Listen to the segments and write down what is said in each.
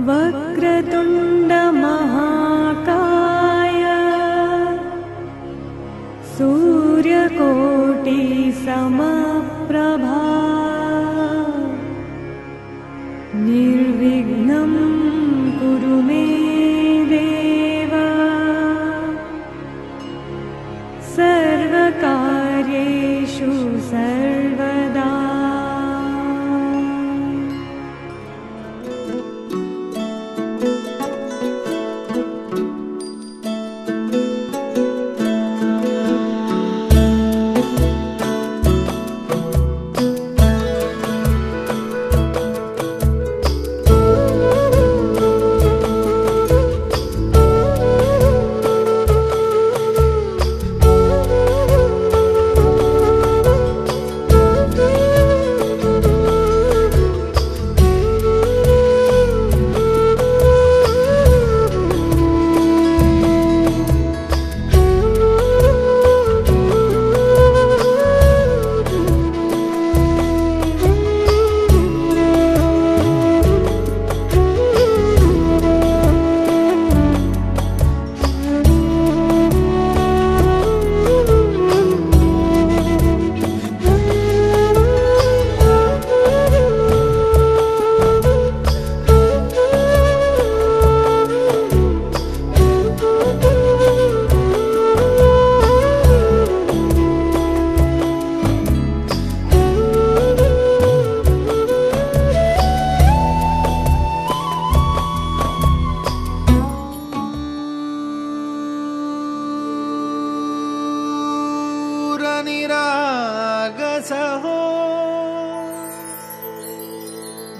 वक्रतुण्ड महाकाय सूर्यकोटि समप्रभा निर्विघ्नं कुरु मे देव सर्वकार्येषु सर्वदा।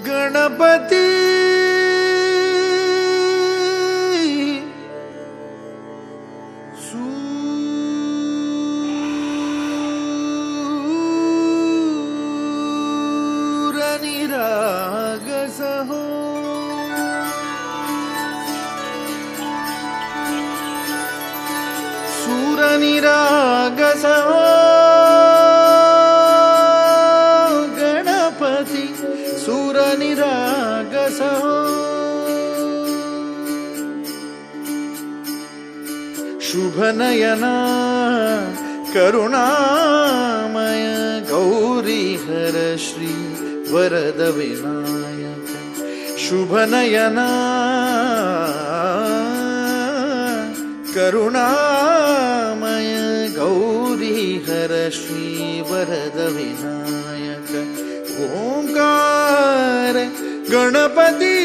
गणपति सूरनिरागसहो सूरनिरागसहो सूरनिरागसहो शुभनयना करुणामय गौरीहर श्री वरद विनायक शुभनयना करुणामय गौरीहर श्री वरद विनायक ओंकार गणपति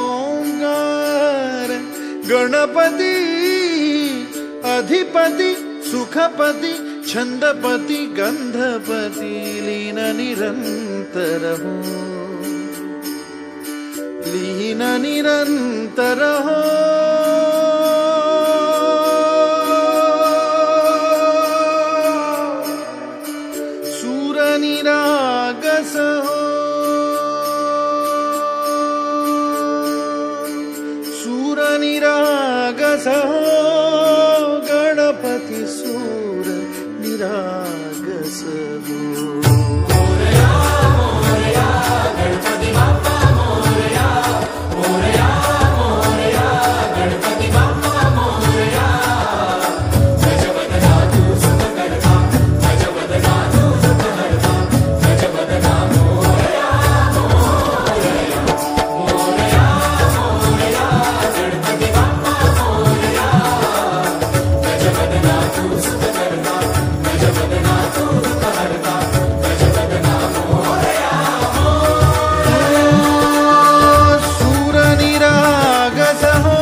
ओंकार गणपति अधिपति सुखपति छंदपति गंधपति लीन निरंतर हो लीन निरंतर हो सूरनिरागसहो सूरनिरागसहो गणपति सूरनिरागसहो मोरया मोरया गणपति बाप्पा मोरया मोरया मोरया गणपति बाप्पा मोरया गजवदनातु सुतकर्ता गजवदनातु सुतकर्ता गजवदना मोरया मोरया मोरया मोरया गणपति बाप्पा मोरया गजवदनातु सुतकर्ता गजवदनातु सुतकर्ता गजवदना मोरया सूरनिरागसहो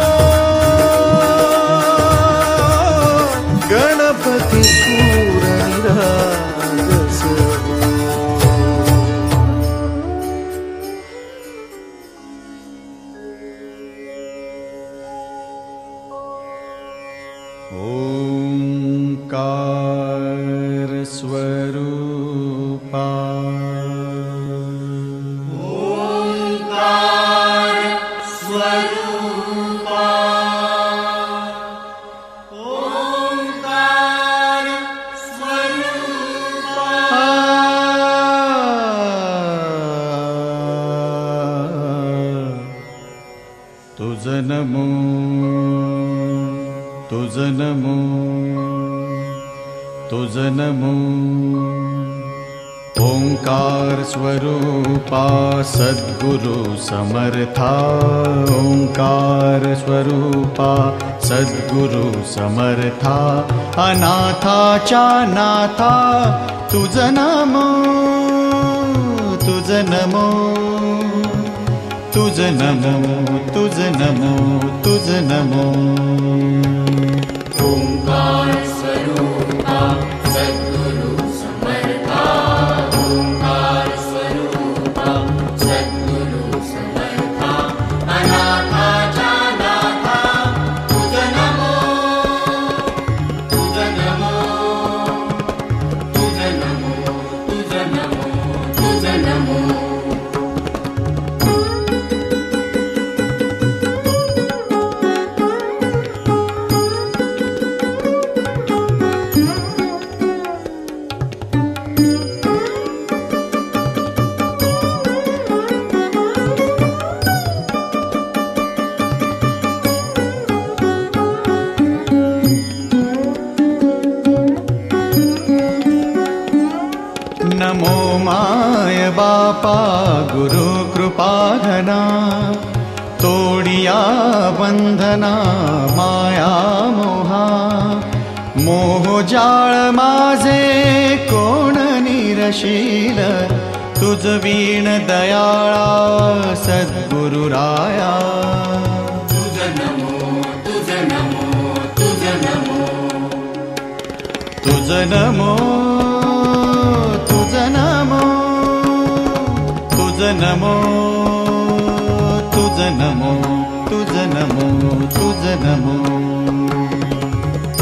गणपति सूरनिरागसहो ओंकार स्वरूपा ओंकार स्वरूपा ओंकार स्वरूपा नमो तुझ नमो तुझ नमो ओंकार स्वरूपा सद्गुरु समर्था ओंकार स्वरूपा सद्गुरु समर्था अनाथाच्या नाथा तुझ नमो तुझ नमो तुझ नमो तुझ नमो तुझ नमो ओंकार स्वरूपा सद्गुरु समर्था ओंकार स्वरूपा सद्गुरु समर्था अनाथाच्या नाथा तुझ नमो तुझ नमो तुझ नमो तुझ नमो तुझ नमो नमो माय बापा गुरु कृपा घना तोडिया बंधना माया मोहा मोह जाळ माझे कोण निरशील तुझ वीण दयाळा सद्गुरु राया तुझ नमो तुझ नमो तुझ नमो तुझ नमो तुझ नमो तुझ नमो तुझ नमो तुझ नमो तुझ नमो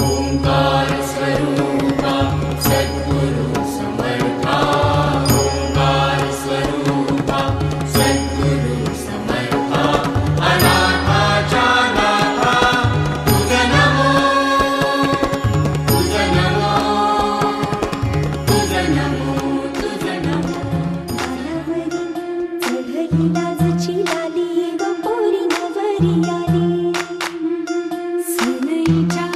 ओंकार स्वरूपा सद्गुरु समर्था ओंकार स्वरूपा सद्गुरु समर्था अनाथाच्या नाथा तुझ नमो तुझ नमो तुझ नमो तुझ नमो चढली लाजची लाली ग पोरी नवरी आली सनईच्या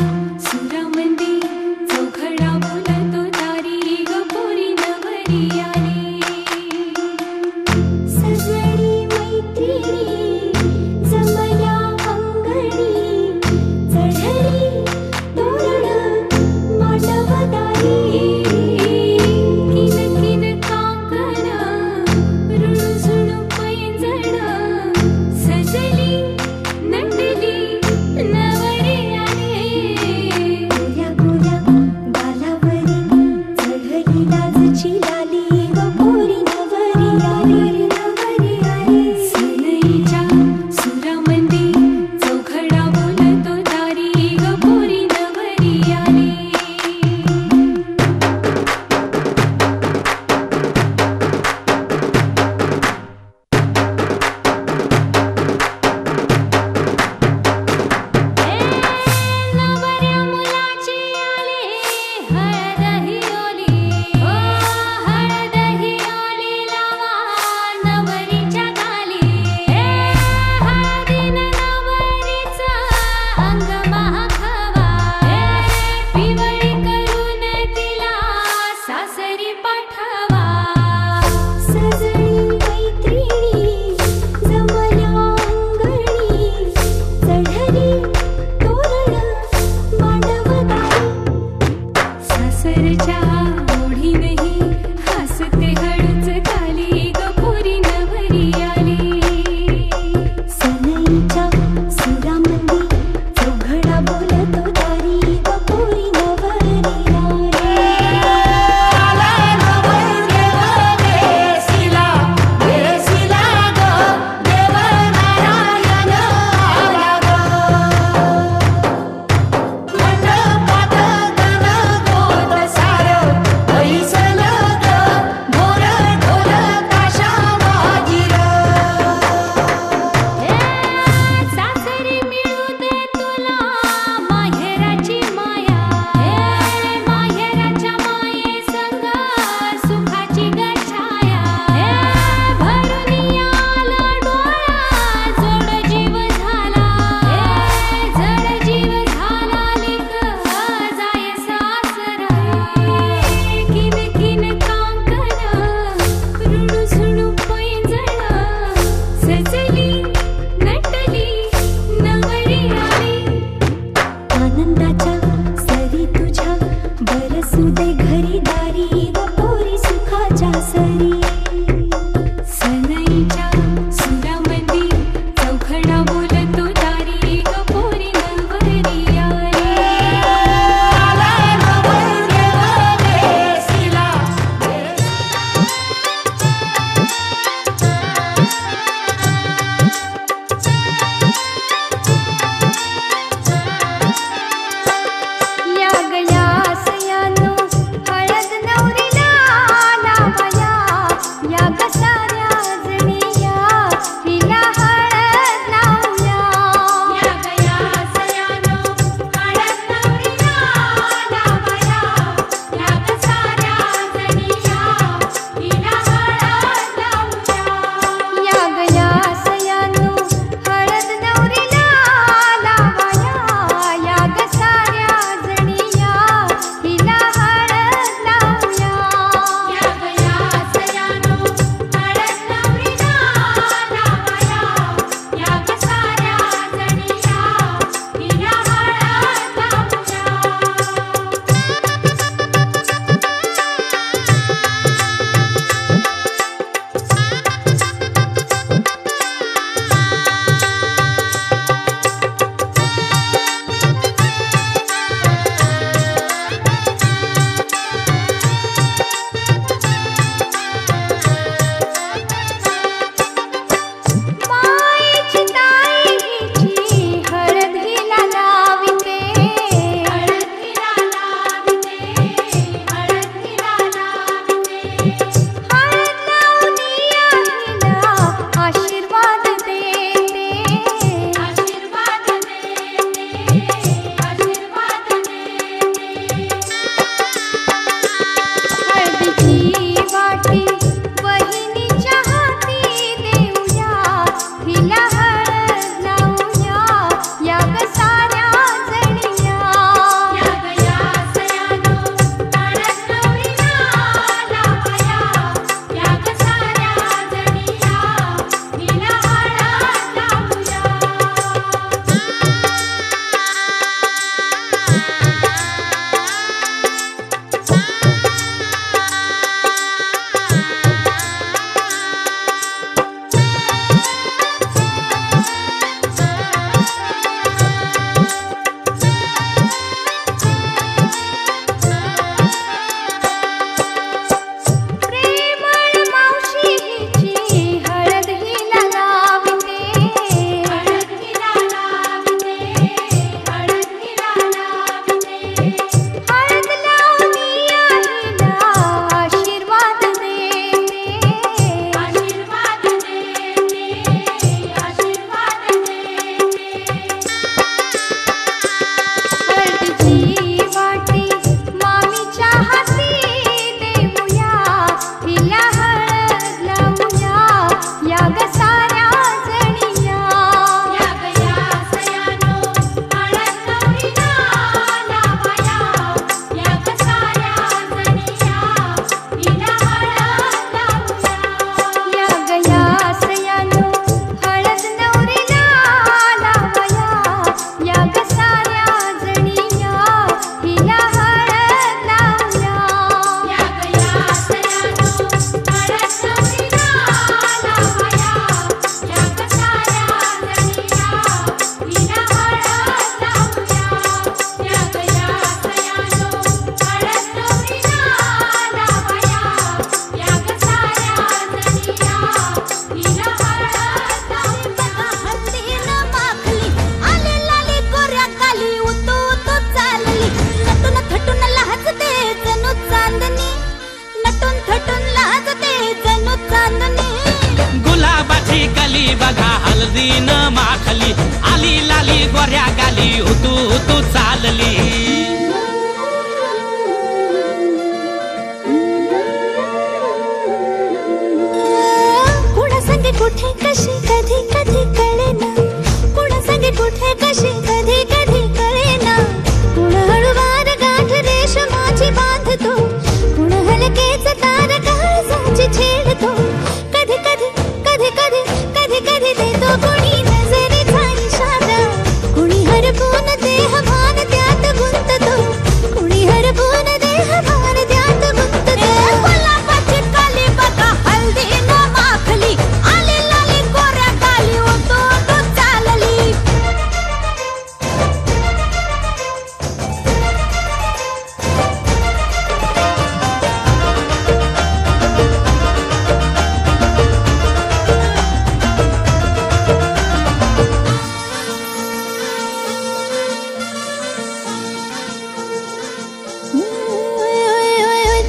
सुरामंदी चौघडा बोलतो तारी ग पोरी नवरी आली सजणी मैत्रिणी जमल्या अंगणी चढली तोरण मांडवदारी किन किन काकण रुणझुण पैंजण सजली नटली नवरी आली गोऱ्या गोऱ्या गालावरी चढली लाजची लाली ग पोरी नवरी आली नवरी आली सनईच्या सुरामंदी चौघडा बोलतो तारी ग पोरी नवरी आली नवऱ्या मुलाची आली हळद ही ओली ओ चांदणी गुलाबाची कली बघा हळदीन माखली आली लाली गोऱ्या गाली हुतू हुतू चालली कुणा संगे कुठे कशी कधी कधी कळेना कुणा संगे कुठे कशी कधी कधी कळेना कुण हळूवार गाठ रेशमाची बांधतो कुण हलकेच तार काळजाची छेडतो कधी कधी कधी कधी कधी कधी देतो कुणी नजरेचा इशारा कुणी हरपून देह भान त्यात गुंततो कुणी हरपून देह भान त्यात गुंततो गुलाबाची कली बघा हळदीन माखली आली लाली गोऱ्या गाली होतो तो चालली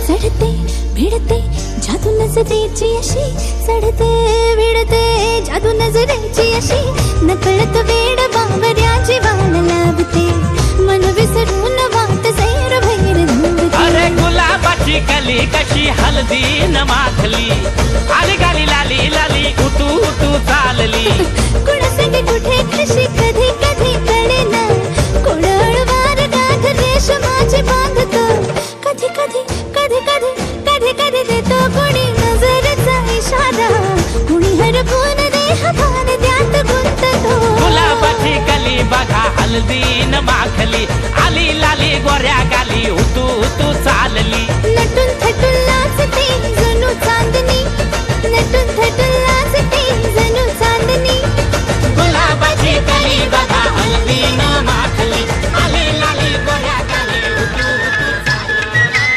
चढते भिडते जादू नजरेची अशी चढते भिडते जादू नजरेची अशी नकळत वेड बावऱ्याची वाण लाभते मन विसरून वाट सैर भैर धुंदते अरे गुलाबाची कली कशी हळदीन माखली आली गाली लाली लाली उतू उतू चालली कुणा संगे कुठे कशी कधी कधी कळेना कुण हळूवार गाठ रेशमाची बांधतो कधी कधी कधी कधी कधी कधी देतो कुणी नजरेचा इशारा कुणी हरपून देह भान त्यात गुंततो गुलाबाची कली बघा हळदीन माखली आली लाली गोऱ्या गाली हुतू हुतू चालली नटून थटून लाजते जणू चांदणी नटून थटून लाजते जणू चांदणी गुलाबाची कली बघा हळदीन माखली आली लाली गोऱ्या गाली हुतू हुतू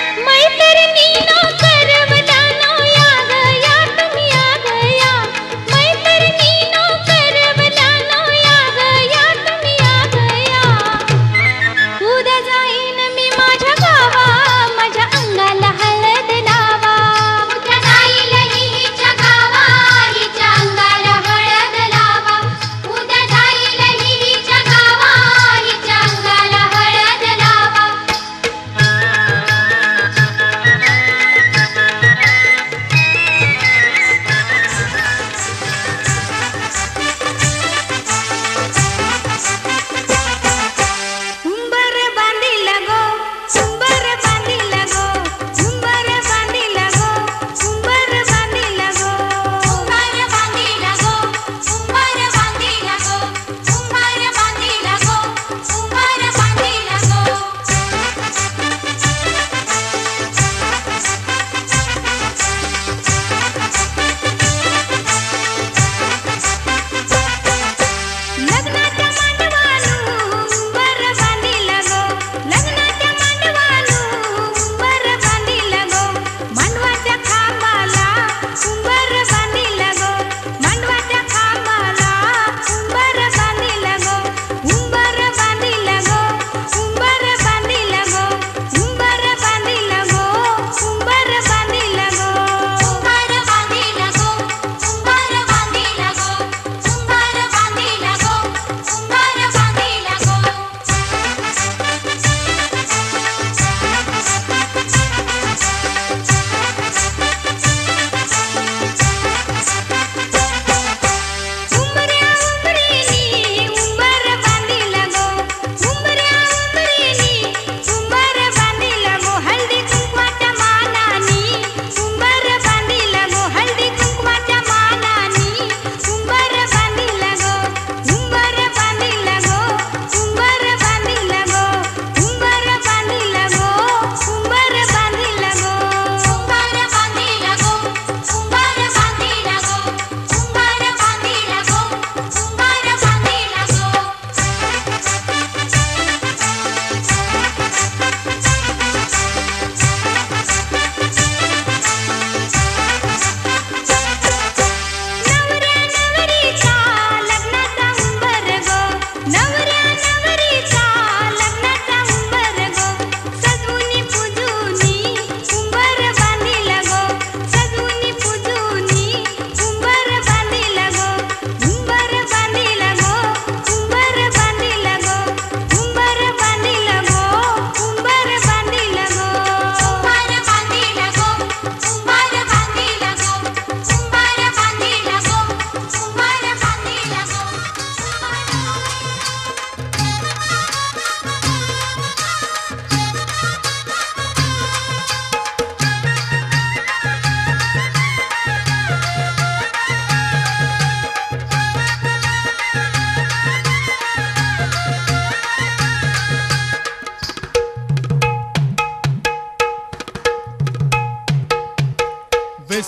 मैत्रिणीनो करवतानो या गया तुम्ही या गया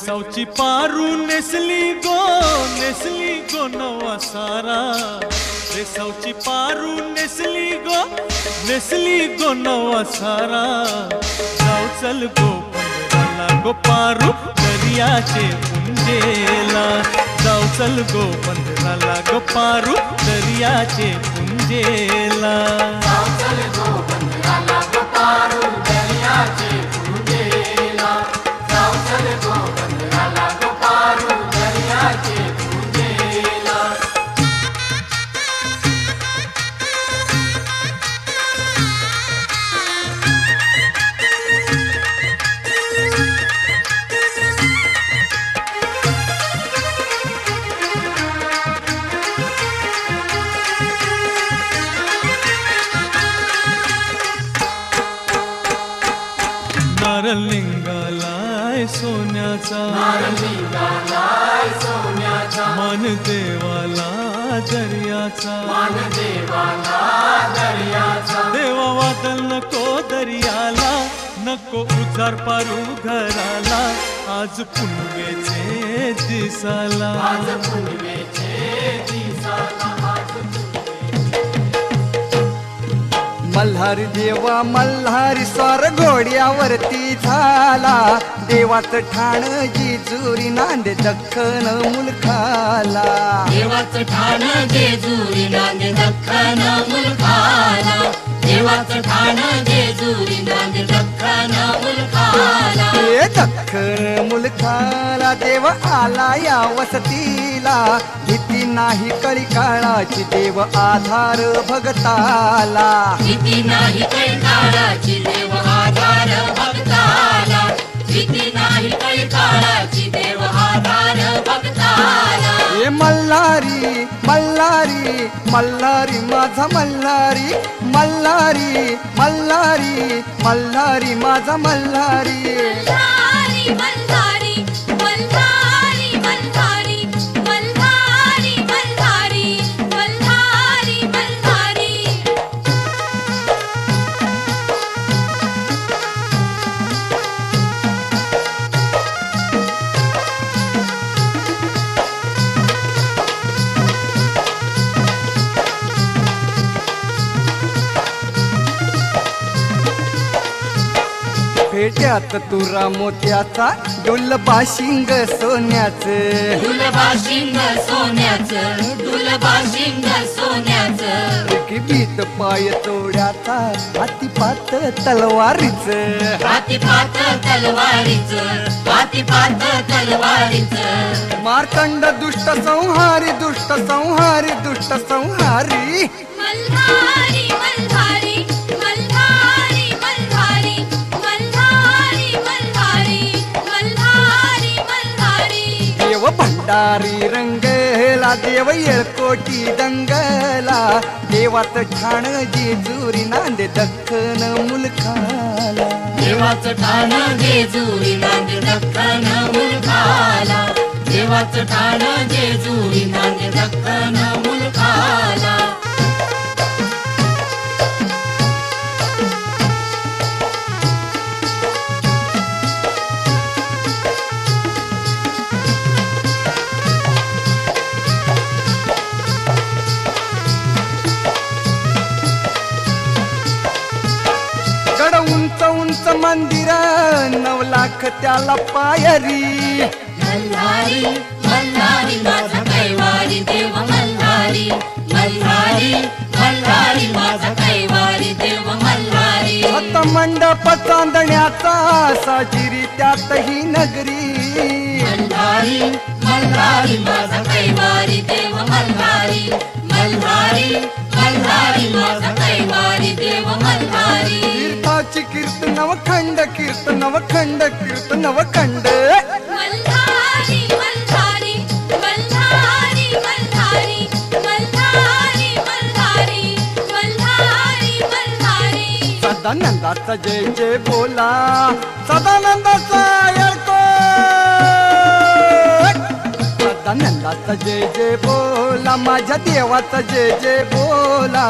वेसावची पारू नेसली गो नवा सारा वेसावची पारू नेसली गो नवा सारा जाऊ चल गो पंधराला गो पारू दर्याचे पुंजेला जाऊ चल गो पंधराला गो पारू दर्याचे पुंजेला लिंगालाय सोन्याचा मन देवाला दर्याचा देवा वादल नको दर्याला नको उजार पारू घराला आज पुनवेचे दिसाला मल्हारी देवा मल्हारी स्वार घोड्यावरती झाला देवाचं ठाण जेजुरी नांदे दख्खन मुलखाला देवाचं ठाण जेजुरी नांदे दख्खन मुलखाला देवाचं ठाण जेजुरी नांदे दख्खन मुलखाला हे दख्खन मुलखाला देव आला या वसतीला भीती नाही कळी काळाची देव आधार भगताला भीती नाही काही काळाची देव आधार भक्ताला भीती नाही काही काळाची देव आधार भक्ताला हे मल्हारी मल्हारी मल्हारी माझा मल्हारी मल्हारी मल्हारी मल्हारी माझा मल्हारी मल्हारी मल्हारी मल्हारी मल्हारी मल्हारी मल्हारी मल्हारी मल्हारी फेट्यात तुरा मोत्याचा डुलबाशिंग सोन्याचं डुलबाशिंग सोन्याचं डुलबाशिंग सोन्याचं बीत पाय तोड्याचा हातीपात तलवारीच हातीपात तलवारीच हातीपात तलवारीच मार्तंड दुष्ट संहारी दुष्ट संहारी दुष्ट संहारी मल्हारी मल्हारी मल्हारी मल्हारी मल्हारी मल्हारी मल्हारी मल्हारी देव भंडारी रंगला देव येळकोटी दंगला देवाचं ठाण जेजुरी नांदे दख्खन मुलखाला देवाचं ठाण जेजुरी नांदे दख्खन मुलखाला देवाचं ठाण जेजुरी नांदे दख्खन मुलखाला गड उंच उंच मंदिर 9 लाख त्याला पायरी मल्हारी मल्हारी माझा कैवारी देव मल्हारी मल्हारी मल्हारी माझा कैवारी देव मल्हारी आता मंडप चांदण्याचा साजिरी त्यातही नगरी मल्हारी मल्हारी माझा कैवारी देव मल्हारी मल्हारी मल्हारी माझा कैवारी देव मल्हारी तीर्थाची कीर्तनव खंड कीर्तनव खंड कीर्तनव खंड मल्हारी मल्हारी मल्हारी मल्हारी मल्हारी मल्हारी मल्हारी मल्हारी सदानंदाचा जय जय बोला सदानंदाचा येळकोट माझा नंदाचा जय जय बोला, माझ्या देवाचा जय जय बोला.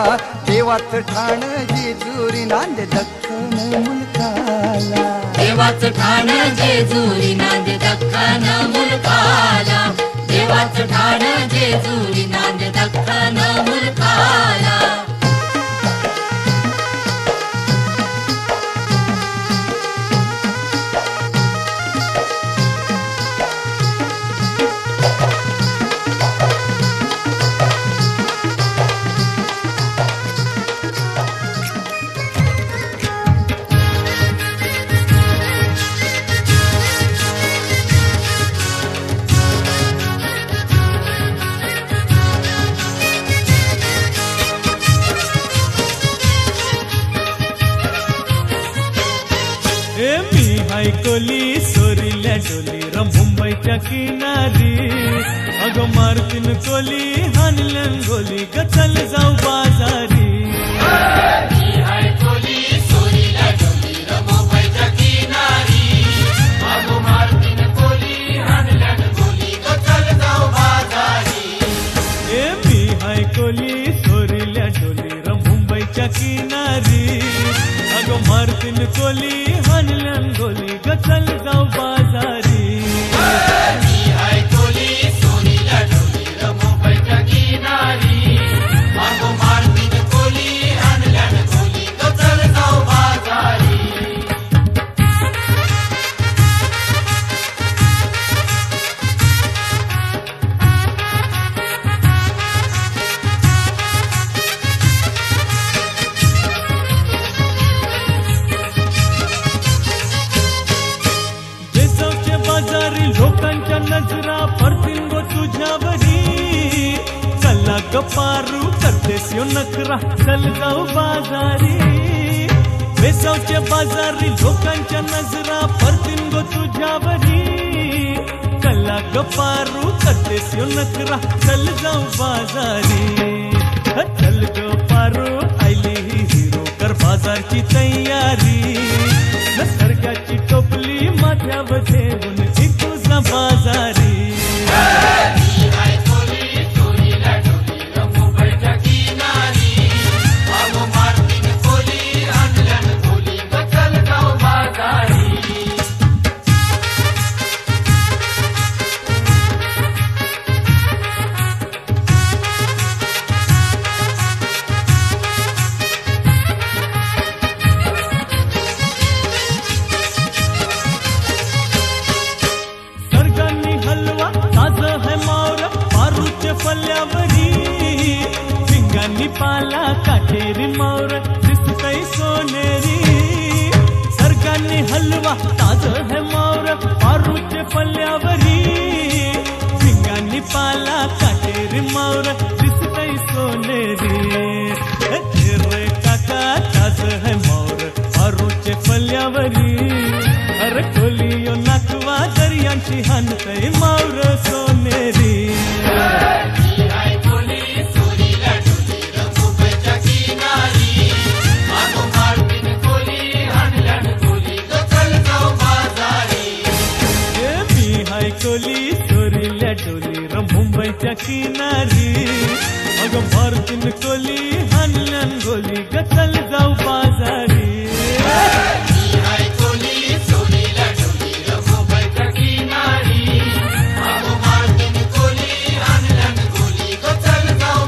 देवाचं ठाण जेजुरी नांदे दख्खन मुलकाला. देवाचं ठाण जेजुरी नांदे दख्खन मुलकाला. देवाचं ठाण जेजुरी नांदे दख्खन मुलकाला. कोली सोरील्या डोली र मुंबईच्या किनारी. अगं मारतीन कोली हानलन गोली ग चल जाऊ बाजारी. कोली सोरील्या डोली र मुंबईच्या किनारी. अगं मारतीन कोली हानलन गोली ग चल जाऊ बाजारी. मी हाय कोली सोरील्या डोली र मुंबईच्या किनारी. अगं मारतीन कोली हानलन गोली ग चल जाऊ बाजारी. मी हाय कोली सोरील्या डोली र मुंबईच्या किनारी. अगं मारतीन कोली हानलन गोली ग चल जाऊ बाजारी. लोकांच्या नजरा पडतील गो तुझ्यावरी. चला गपारू करतेस यो नखरा चल जाऊ बाजारी. बेसावच्या बाजारी लोकांच्या नजरा पडतील गो तुझ्यावरी. चला गपारू करतेस यो नखरा चल जाऊ बाजारी. चल गपारू आयली ही हिरो कर बाजारची तयारी. सरकारची टोपली माझ्यावर ठेवून बाजारी. कोली सोरील्या डोली र मुंबईच्या किनारी. अगं मारतीन कोली हानलन गोली ग चल जाऊ बाजारी. पल्ल्यावरी पिंगांनी पाला काठेरी मावर दिसतय सोनेरी. सरकारनी हलवा ताज है मावर पारूचे पल्ल्यावरी. पिंगांनी पाला काठेरी मावर दिसतय सोनेरी. रे काका ताज है मावर पारूचे पल्ल्यावरी. अरे कोलियो नाकवा दर्यांची हानतय मावर सोनेरी. कोली सोरील्या डोली र मुंबईच्या किनारी. अगं मारतीन कोली हानलन गोली ग चल जाऊ बाजारी. कोली सोरील्या डोली र मुंबईच्या किनारी. अगं मारतीन कोली हानलन गोली ग चल जाऊ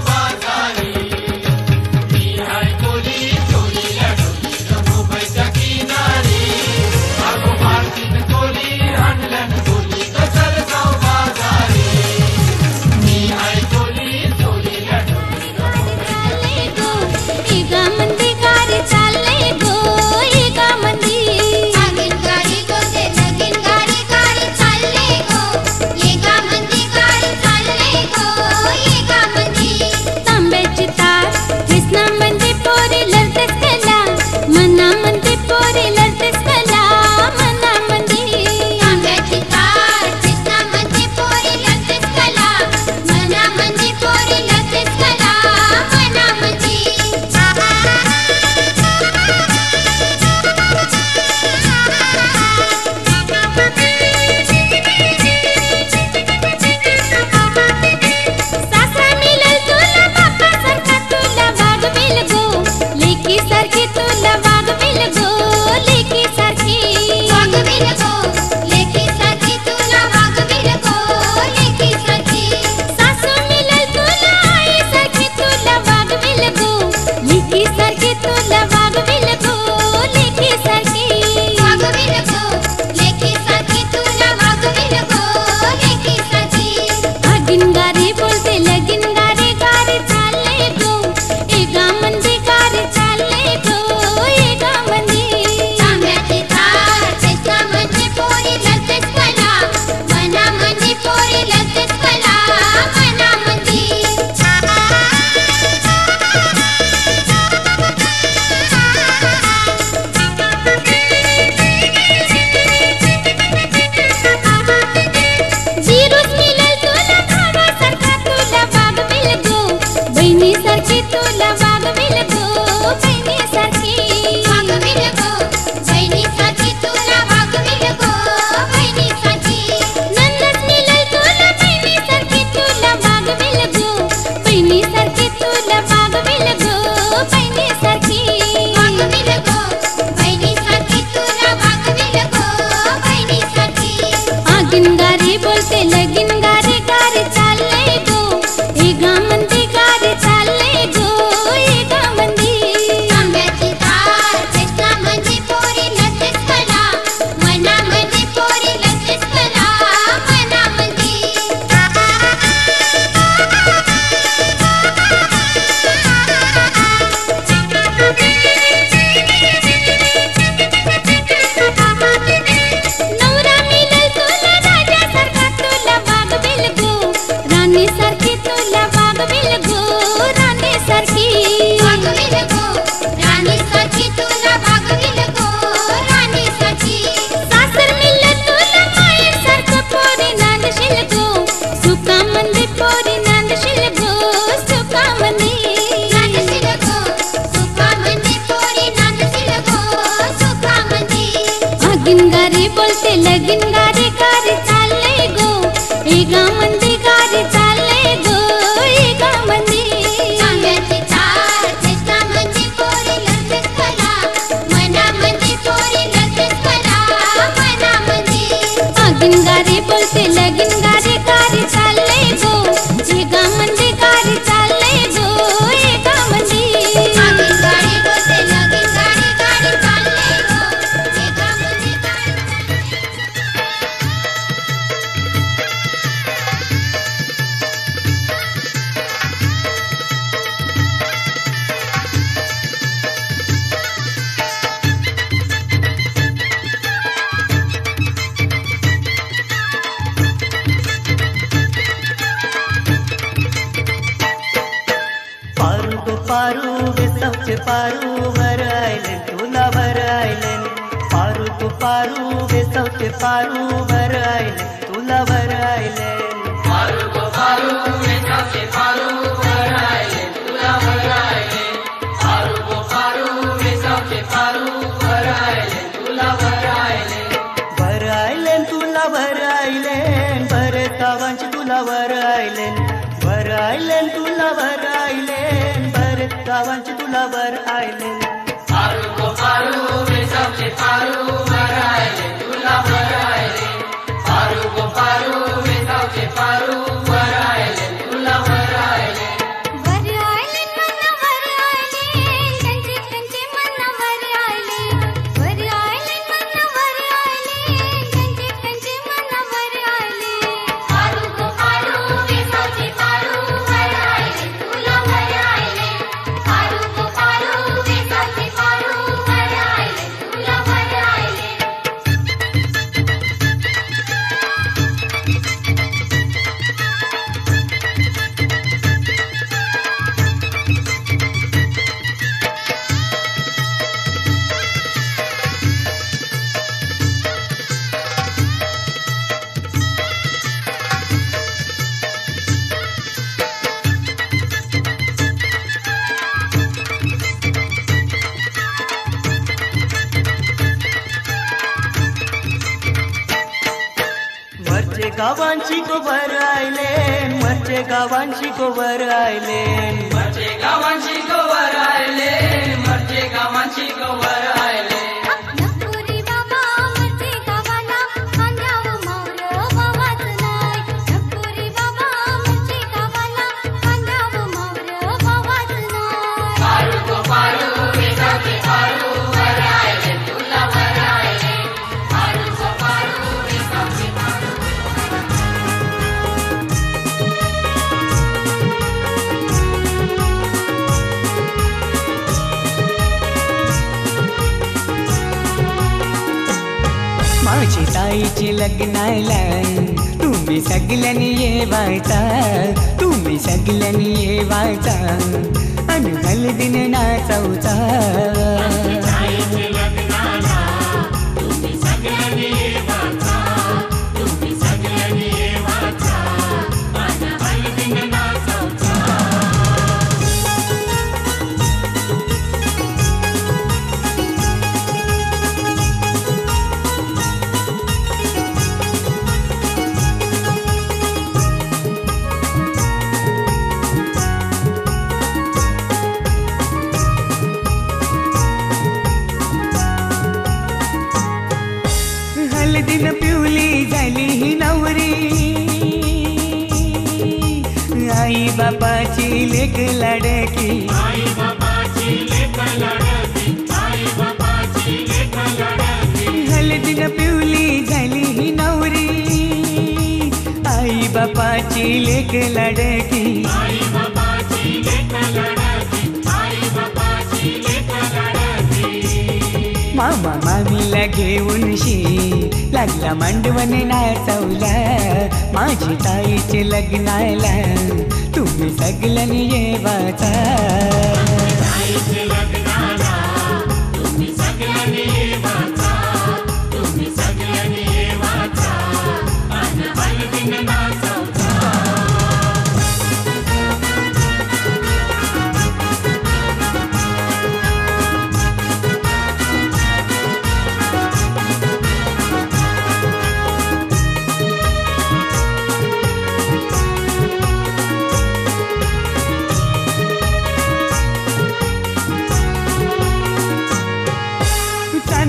बाजारी. मी हाय कोली सोरील्या डोली र मुंबईच्या किनारी. अगं मारतीन कोली हानलन गोली ग चल जाऊ बाजारी. मी हाय कोली सोरील्या डोली र मुंबईच्या गो, एका म्हणते का लगीन गारी कारी चाललंय गो एका मंदी गारी चाललंय गो एका मंदी चांब्याची चार चेष्टामंदी पोरी लग्नच करा मनामंदी पोरी लग्नच करा मनामंदी लगीन गारी बोलते लगीन गारी कारी चाललंय गो एका मंदी गारी चाललंय गो एका मंदी लगीन गाडी बोलते लगीन गाडी गाडी चाललंय गो एका मंदी गाडी पारू तो पारू वेसावचे पारू वर आयले तुला वर आयले पारू तो पारू वेसावचे पारू वर आयले तुला वर आयले पारू गो पारू वेसावचे पारू वर आयले तुला वर आयले पारू गो पारू वेसावचे पारू वर आयले तुला वर आयले वर आयले तुला वर आयले बरे गावांची तुला वर आयले वर आयले तुला वर आयले बरे गावांची तुला वर आयले पारू गो पारू वेसावचे पारू वर आयले तुला वर आयले पारू गो पारू वेसावचे पारू वर आयले तुला वर आयले वर आयले मन वर आयले कंचे कंचे मन वर आयले वर आयले मन वर आयले कंचे कंचे मन वर आयले पारू गो पारू वेसावचे पारू वर आयले तुला वर आयले पारू गो पारू वेसावचे पारू वर आयले तुला वर आयले वरचे गावांची गोबर आयले वरचे गावांची गोबर आयले मरचे गावांची गोवर आयले मरचे गावांची गोवर आयले नपुरी बाबा मरते गावाला खांद्यावर मावर वावाच नाय नपुरी बाबा मरते गावाला खांद्यावर मावर वावाच नाय पारू गो पारू वेसावचे पारू वर आयले तुला वर आयले पारू गो पारू वेसावचे पारू माझी ताईची लग्नाला तुम्ही सगळ्यांनी येवायचा तुम्ही सगळ्यांनी येवायचा आणि हलदीन नाचवचा हलदीन पिवली झाली ही नवरी आई बापाची लेक लाडकी हलदीन पिवली झाली ही नवरी आई बापाची लेक लाडकी मामा मामीला घेऊन लागला मांडवण नाचवला माझी ताईचे लग्नाला तुम्ही सगळ्यांनी येवाचा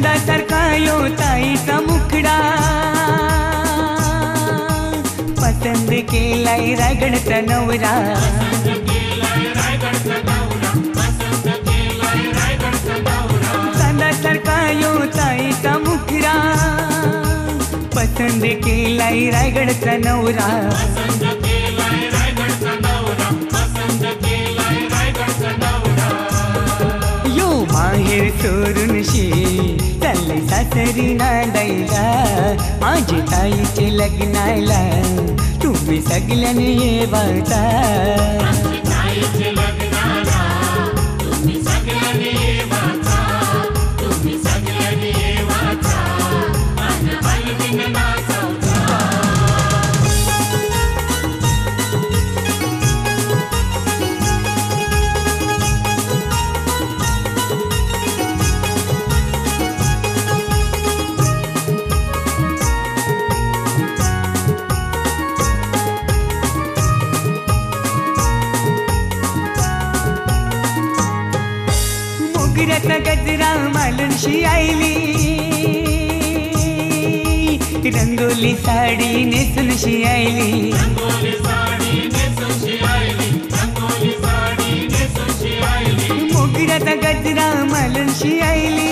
चांदासारखा यो ताईचा मुखडा पसंद केलाय रायगडचा नवरा चांदासारखा यो ताईचा मुखडा पसंद केलाय रायगडचा नवरा यो माहेर सोडून चालले सासरी नांदायला माझी ताईचे लग्नाला तुम्ही सगळ्यांनी ये वाचा मोगऱ्याचा गजरा मालूनशी आईली रंगोली साडी नेसूनशी आईली मोगऱ्याचा गजरा मालूनशी आईली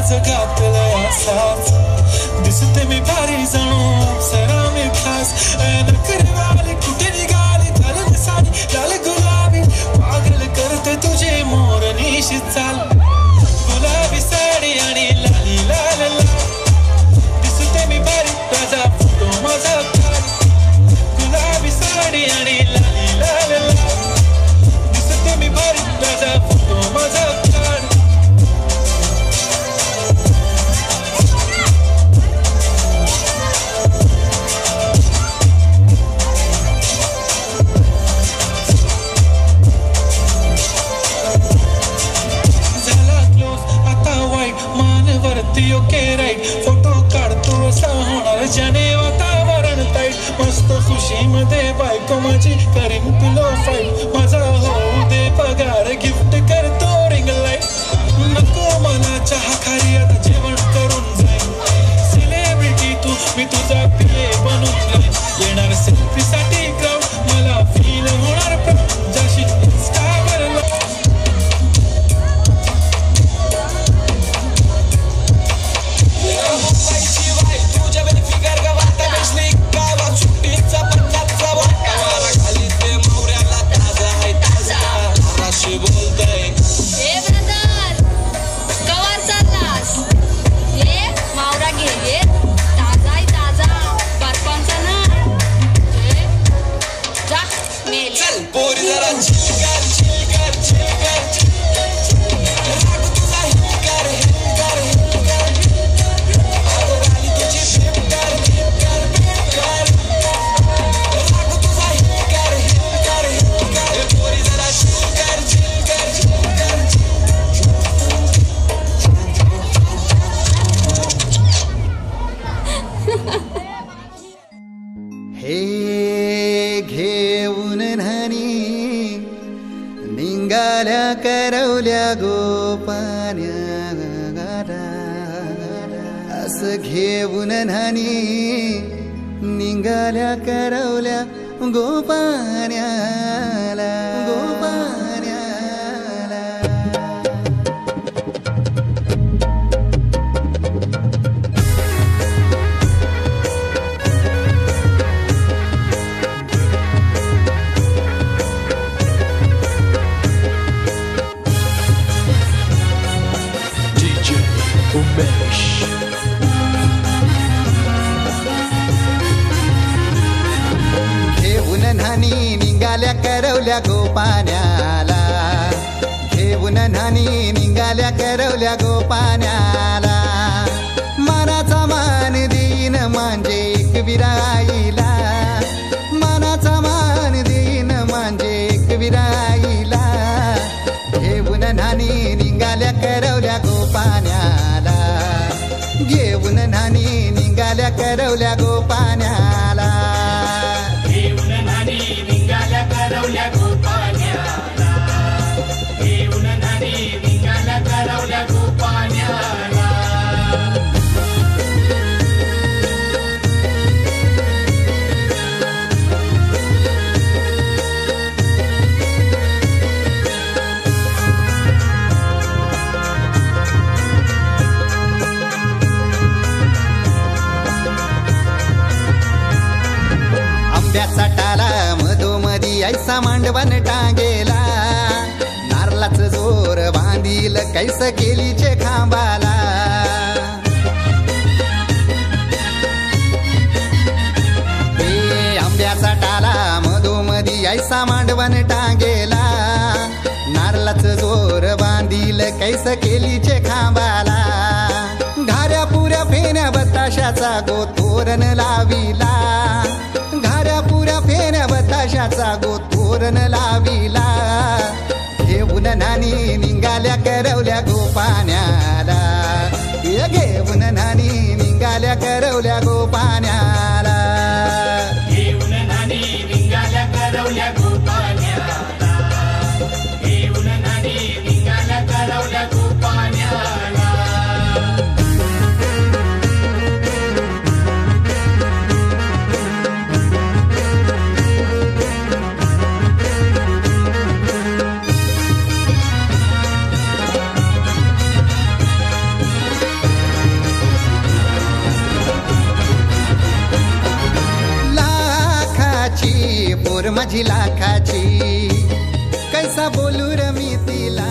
जगातलं असाच दिसते मी भारी जणू अप्सरा मी खास नखरेवाली कुठे निघाली घालून साडी लाल गुलाबी पागल करते तुझे मोरनीशी चाल गुलाबी साडी आणि लाली लाल लाल दिसते मी भारी ताजा फोटो माझा गुलाबी साडी आणि लाली लाल लाल दिसते मी भारी ताजा फोटो माझा ओके राईट फोटो काढतो असा होणार ज्याने वातावरण ताईट मस्त खुशीमध्ये बायको माझी करीन पिलो फाईट माझा होऊ दे पगार गिफ्ट करतो रिंग लाईट नको मला चहा खारी आता जेवण करून जाईन सेलिब्रिटी तू मी तुझा पिले बनून जाईन येणार सेल्फी साठी क्राऊड मला फील होणार प्राऊड जाशी इंस्टावर करवल्या गोपान्या असं घेऊन न्हाणी निघाल्या करवल्या गोपान्याला घेऊन न्हाणी निघाल्या करवल्या गोपान्याला घेऊन न्हाणी निघाल्या करवल्या गोपान्याला मानाचा मान देईन म्हणजे एक विराईला मानाचा मान देईन म्हणजे एक विराईला घेऊन न्हाणी निघाल्या करवल्या गोपान्याला घेऊन न्हाणी निघाल्या करवल्या गोपान्याला घेऊन न्हाणी निघाल्या करवल्या गोपान्याला घेऊन न्हाणी निघाल्या करवल्या गोपान्याला आंब्याचा टाला मधोमधी ऐसा मांडवण टांगेला नारळाचं जोर बांधील कैस केलीचे खांबाला आंब्याचा टाला मधोमधी ऐसा मांडवण टांगेला नारळाचं जोर बांधील कैस केलीचे खांबाला घाऱ्या पुऱ्या फेण्या बताशाचा गोतोरण लाविला घाऱ्या पुऱ्या फेण्या बताशाचा गोतोरण लाविला घेऊन न्हाणी निघाल्या करवल्या गोपान्याला घेऊन न्हाणी निघाल्या करवल्या गोपान्याला घेऊन न्हाणी निघाल्या करवल्या गोपान्याला घेऊन न्हाणी निघाल्या करवल्या गोपान्याला माझी लाखाची कैसा बोलू र मी तिला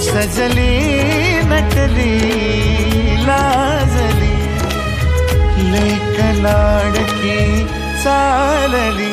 सजली नटली लाजली लेक लाडकी चालली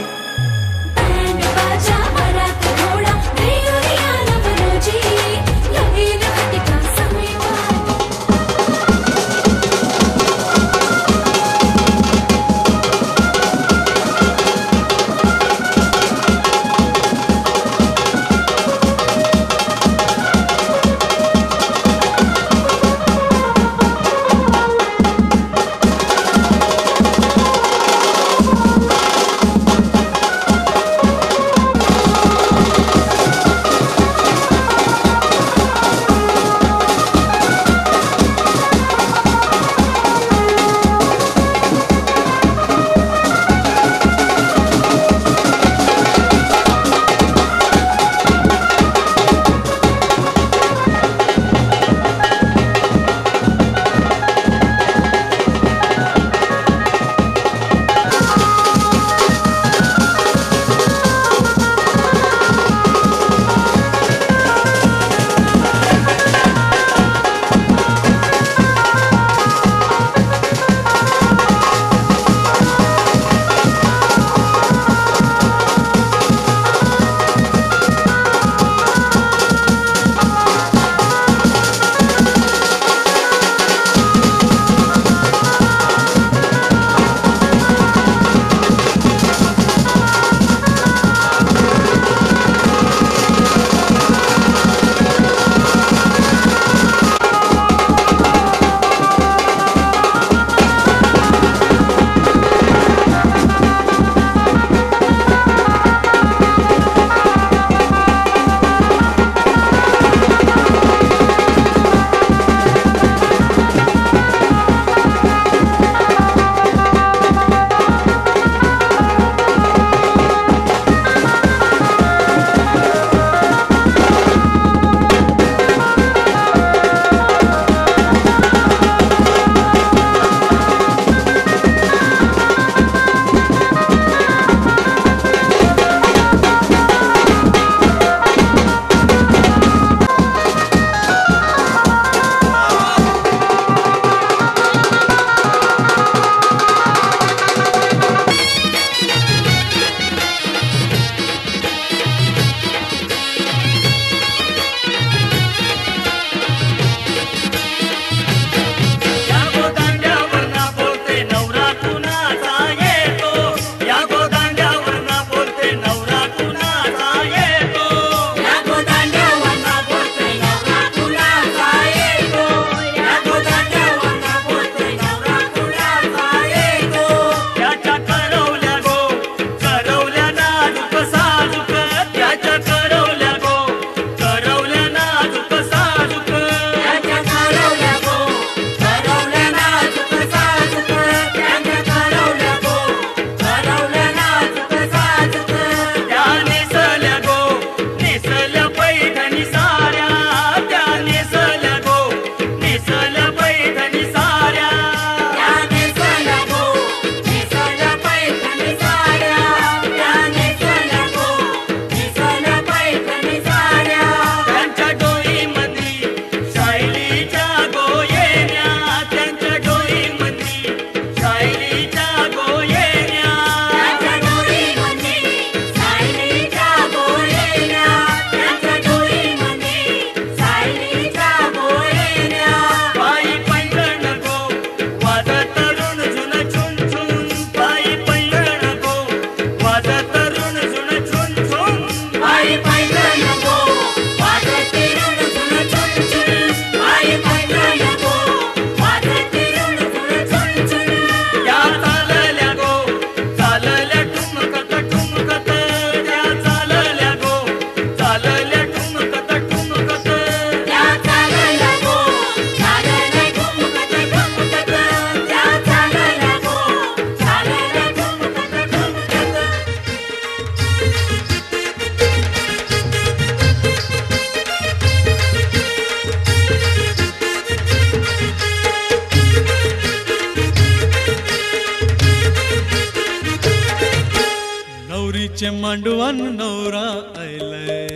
नवरीचे मांडवान नवरा आयलाय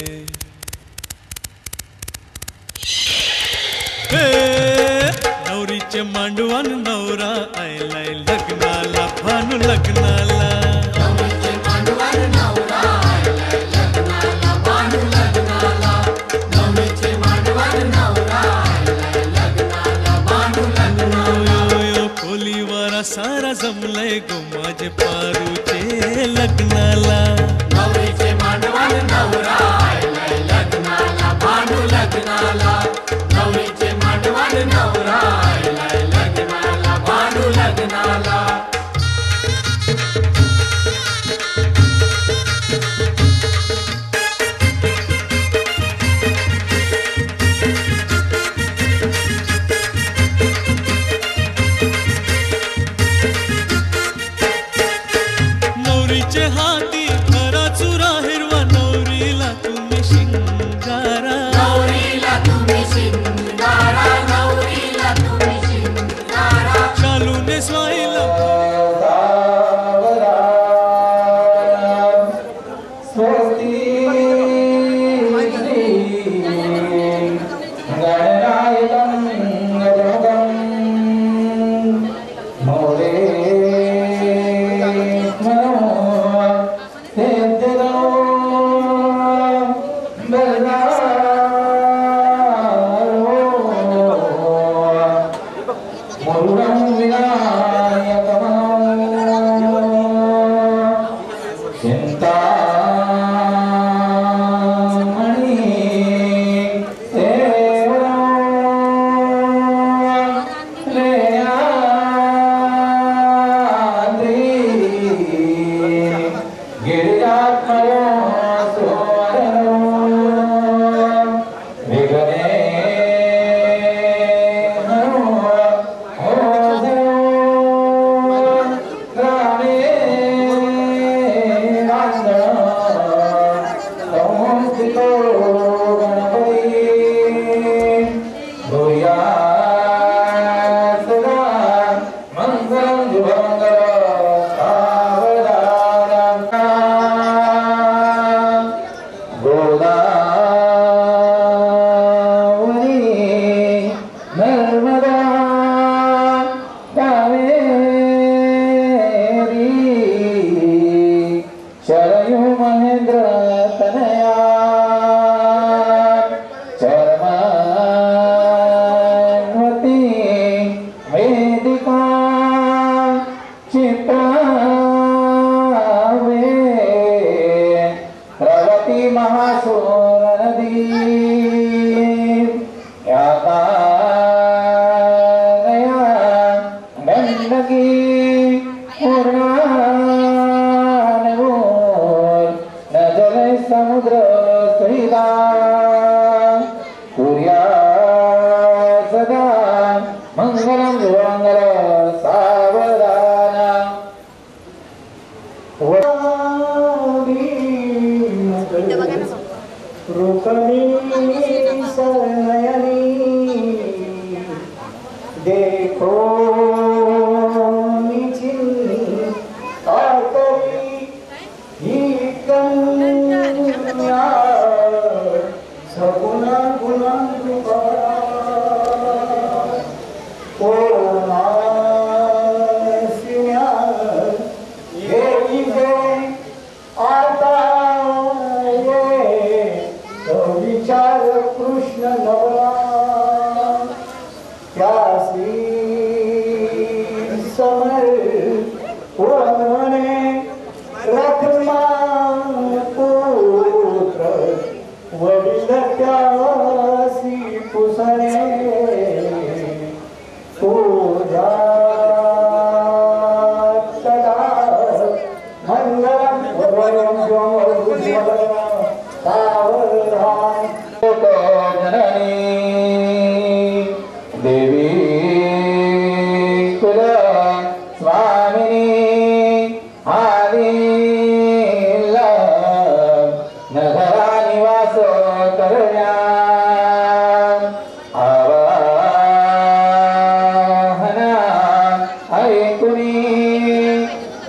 नवरीचे मांडवान नवरा आयलाय लग्नाला भानू लग्नाला कोलीवारा सारा जमलाय गो माझे पारूचे लग्नाला नवरीचे मांडवान नवरा आयलाय लग्नाला भानू लग्नाला नवरीचे मांडवान नवरा आयलाय लग्नाला भानू लग्नाला नवरीचे हाती खरा चुरा हिरवा नवरीला तुम्ही शिंगारा नवरीला तुम्ही शिंगारा नवरीला तुम्ही शिंगारा शालूने स्वाईला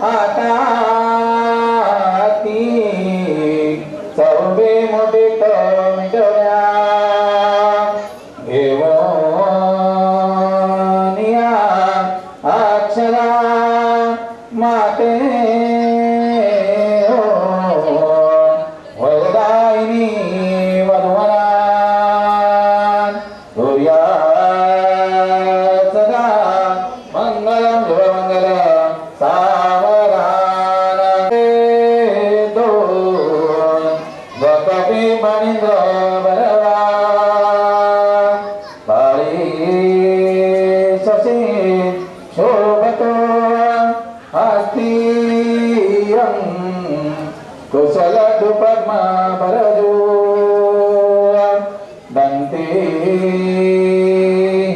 आता ती माते वरदायिनी वधूवरान् सूर्या सदा मंगलम शुभमंगलम सावधान दो वकपि मणीन्द्र बलवा बाळी शशी शोभतो हस्तियं कुशलदु पद्मा भरजो दन्ति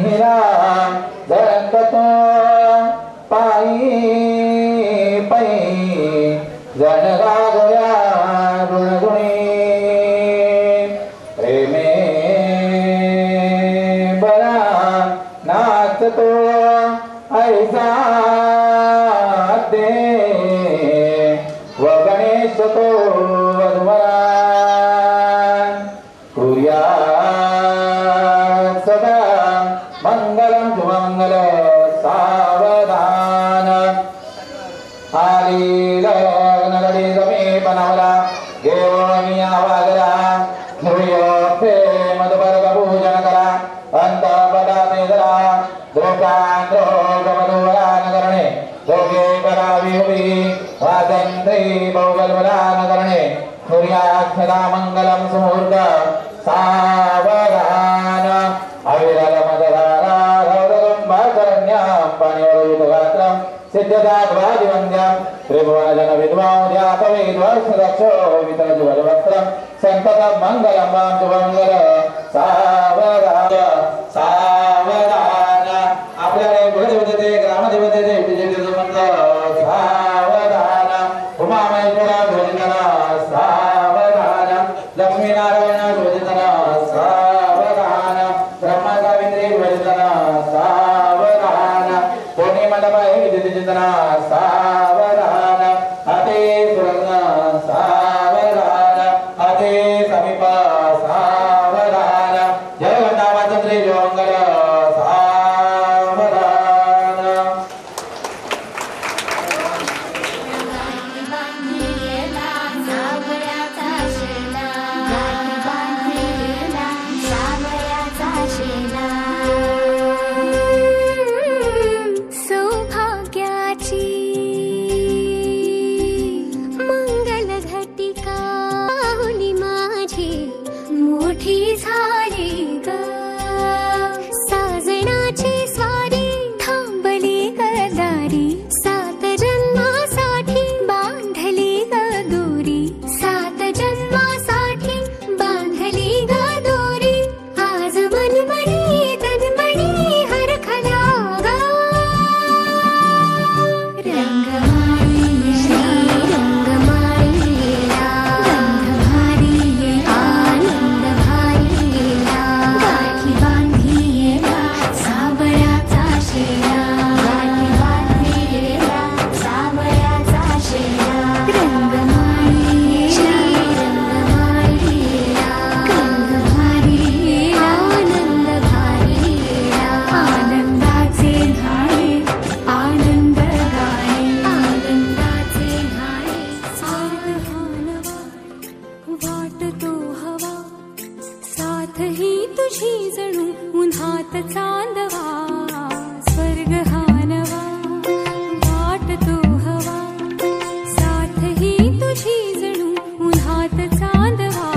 हिरा जगतो पायी पै जनरागया गुणगुणी प्रेमे बरा नाचतो ऐसा दे व गणेश तो वधूवरान् कुर्या सदा मंगलम शुभमंगल सावधान आली लग्नगडी समीप नवला घेऊनिया वागला धुर्योपे मधुपर्ग पूजन करा अंतपदा मेदरा द्रोकांद्रो गमधुवरान करणे दोघे करावी हुवी वादंत्री बहुगलवरान करणे सूर्याक्षरा मंगलम सुमुहूर्त सावधान अविरल मदधारा रौद्रगंभाचरण्यां पाणिवरयुतगात्रं सिद्ध्यदाग्वादिवन्द्यं त्रिभुवनजन विद्वांद्यापवेद्वर्षदक्षो वितरजुवलवक्त्रं सन्ततं मङ्गलं वां शुभमङ्गल सावधान सावधान आपल्याकडे कुलदेवतेचे ग्रामदेवतेचे विजयतेचे मंत्र सावधान उमामहेश्वरा भोजनना सावधान लक्ष्मीनारायण भोजनना सावधान ब्रह्मा सावित्री भोजनना सावधान पूर्णिमंडपाय विजयतेजना सावधान अते सुरंग सावधान अते समीप सावधान जय घंटावादन श्री जयमंगल सावधान सौभाग्याची मंगल घटिका हुनी माझी मोठी झाली ग साजणाची स्वारी थांबली गदारी सात जन्मासाठी बांधली ग दोरी सात जन्मासाठी बांधली ग दोरी आज मनमणी तन्मणी हरखला ग रंगमाळी रंगमाळीला गंध भारी आनंद भारीला गाठी बांधिला सावळ्याचा शेरा गाठी बांधिला सावळ्याचा शेरा रंगमाळी रंगमाळीला गंध भारी आनंद भारीला आनंदाचे घाणे आनंद गाणे आनंदाचे घाणे सावधानवा वाटतो हवा साथ ही तुझी जणू उन्हात चांदवा स्वर्ग हानवा वाटतो हवा साथ ही तुझी जणू उन्हात चांदवा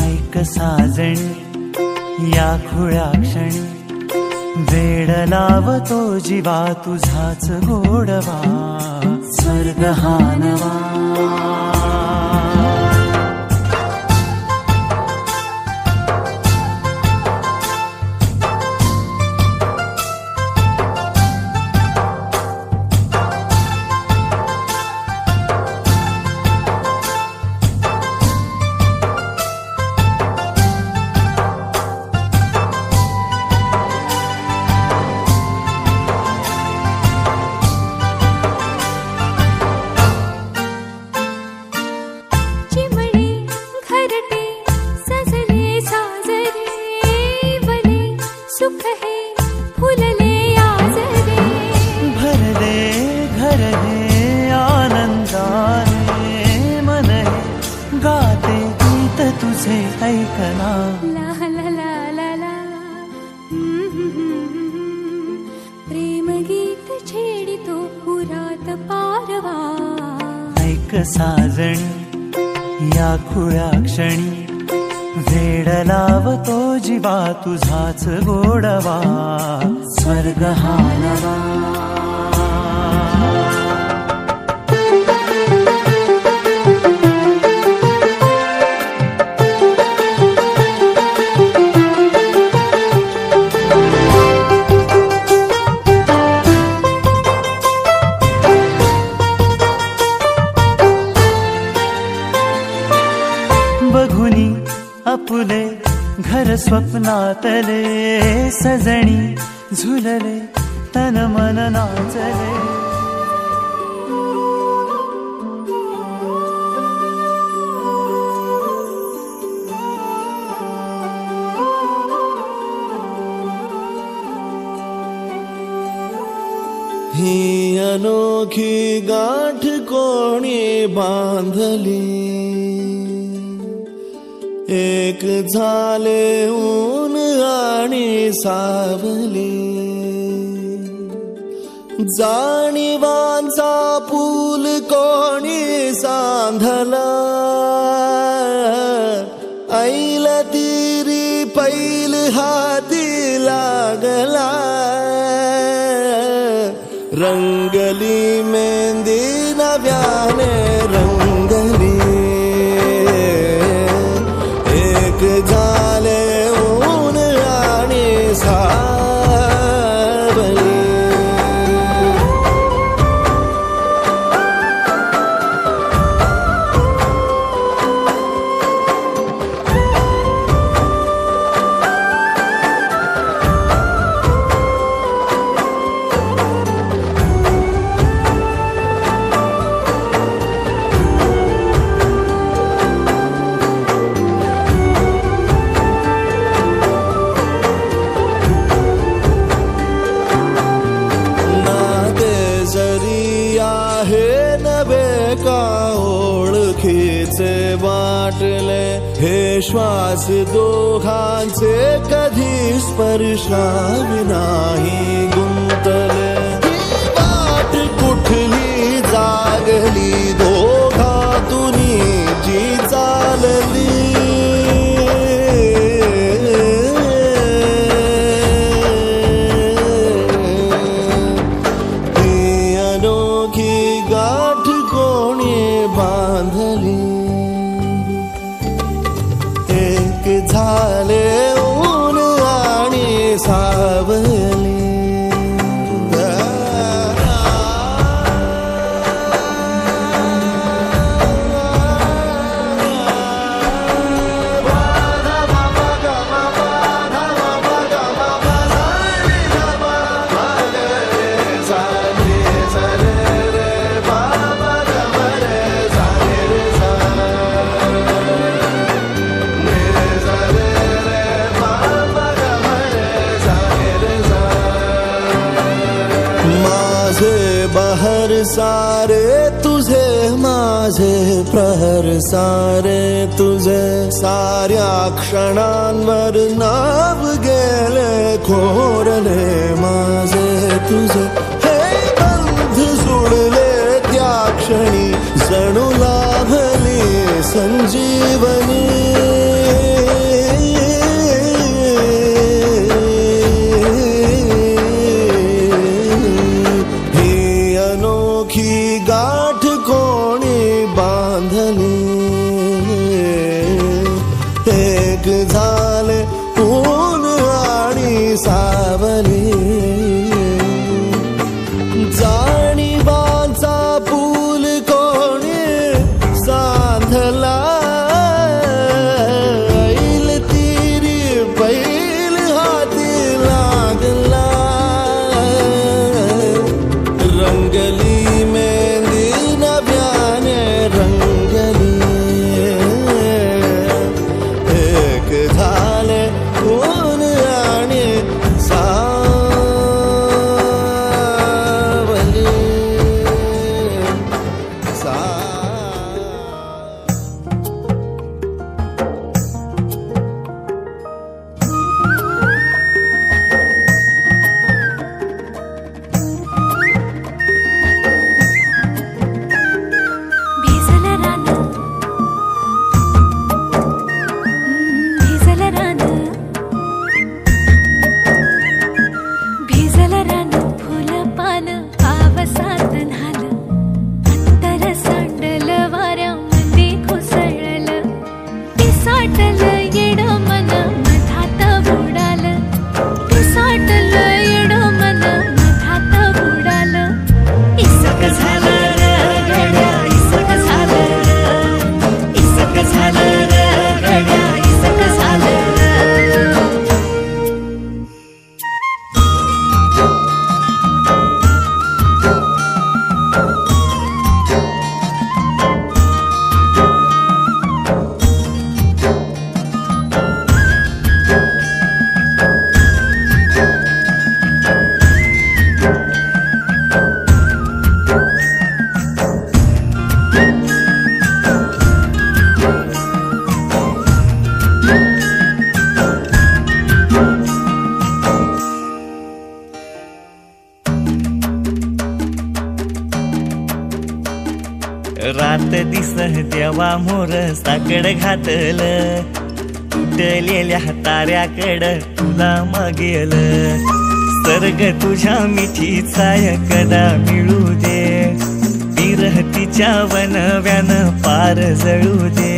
ऐक साजण या खुळ्या क्षणी वेड लावतो जीवा तुझाच गोडवा स्वर्ग हानवा साजणी या खुळ्या क्षणी वेड लावतो जीवा तुझाच गोडवा स्वर्ग हा नवा आपुले घर स्वप्नातले सजणी झुलले तन मन नाचले ही अनोखी गाठ कोणी बांधली एक झाले ऊन आणि सावली जाणीवांचा पूल कोणी सांधला ऐल तिरी पैल हाती लागला रंगली मेहंदी नव्याने रंगली झाले ऊन आणि सावली हे श्वास दोघांचे कधी स्पर्शावी नाही गुंतले ही वाट कुठली जागली दोघातून जी चालली ही अनोखी गाठ कोणी बांधली झाले ऊन आणि सावली बहर सारे तुझे माझे प्रहर सारे तुझे साऱ्या क्षणांवर नाव गेले खोरले माझे तुझे हे बंध जुळले त्या क्षणी जणू लाभली संजीवनी गाठ कोणी बांधली एक झाले ऊन आणि सावली जाणीवांचा पूल कोणी सांधला ऐल तिरी पैल हाती लागला रंगली मेहंदी रात दिस देवा मोर साकड घातलं, तुटलेल्या ताऱ्याकडं तुला मागेल. सर्ग तुझ्या मिठी छाय कदा मिळू दे, विरहतीच्या वनव्यानं पार जळू दे.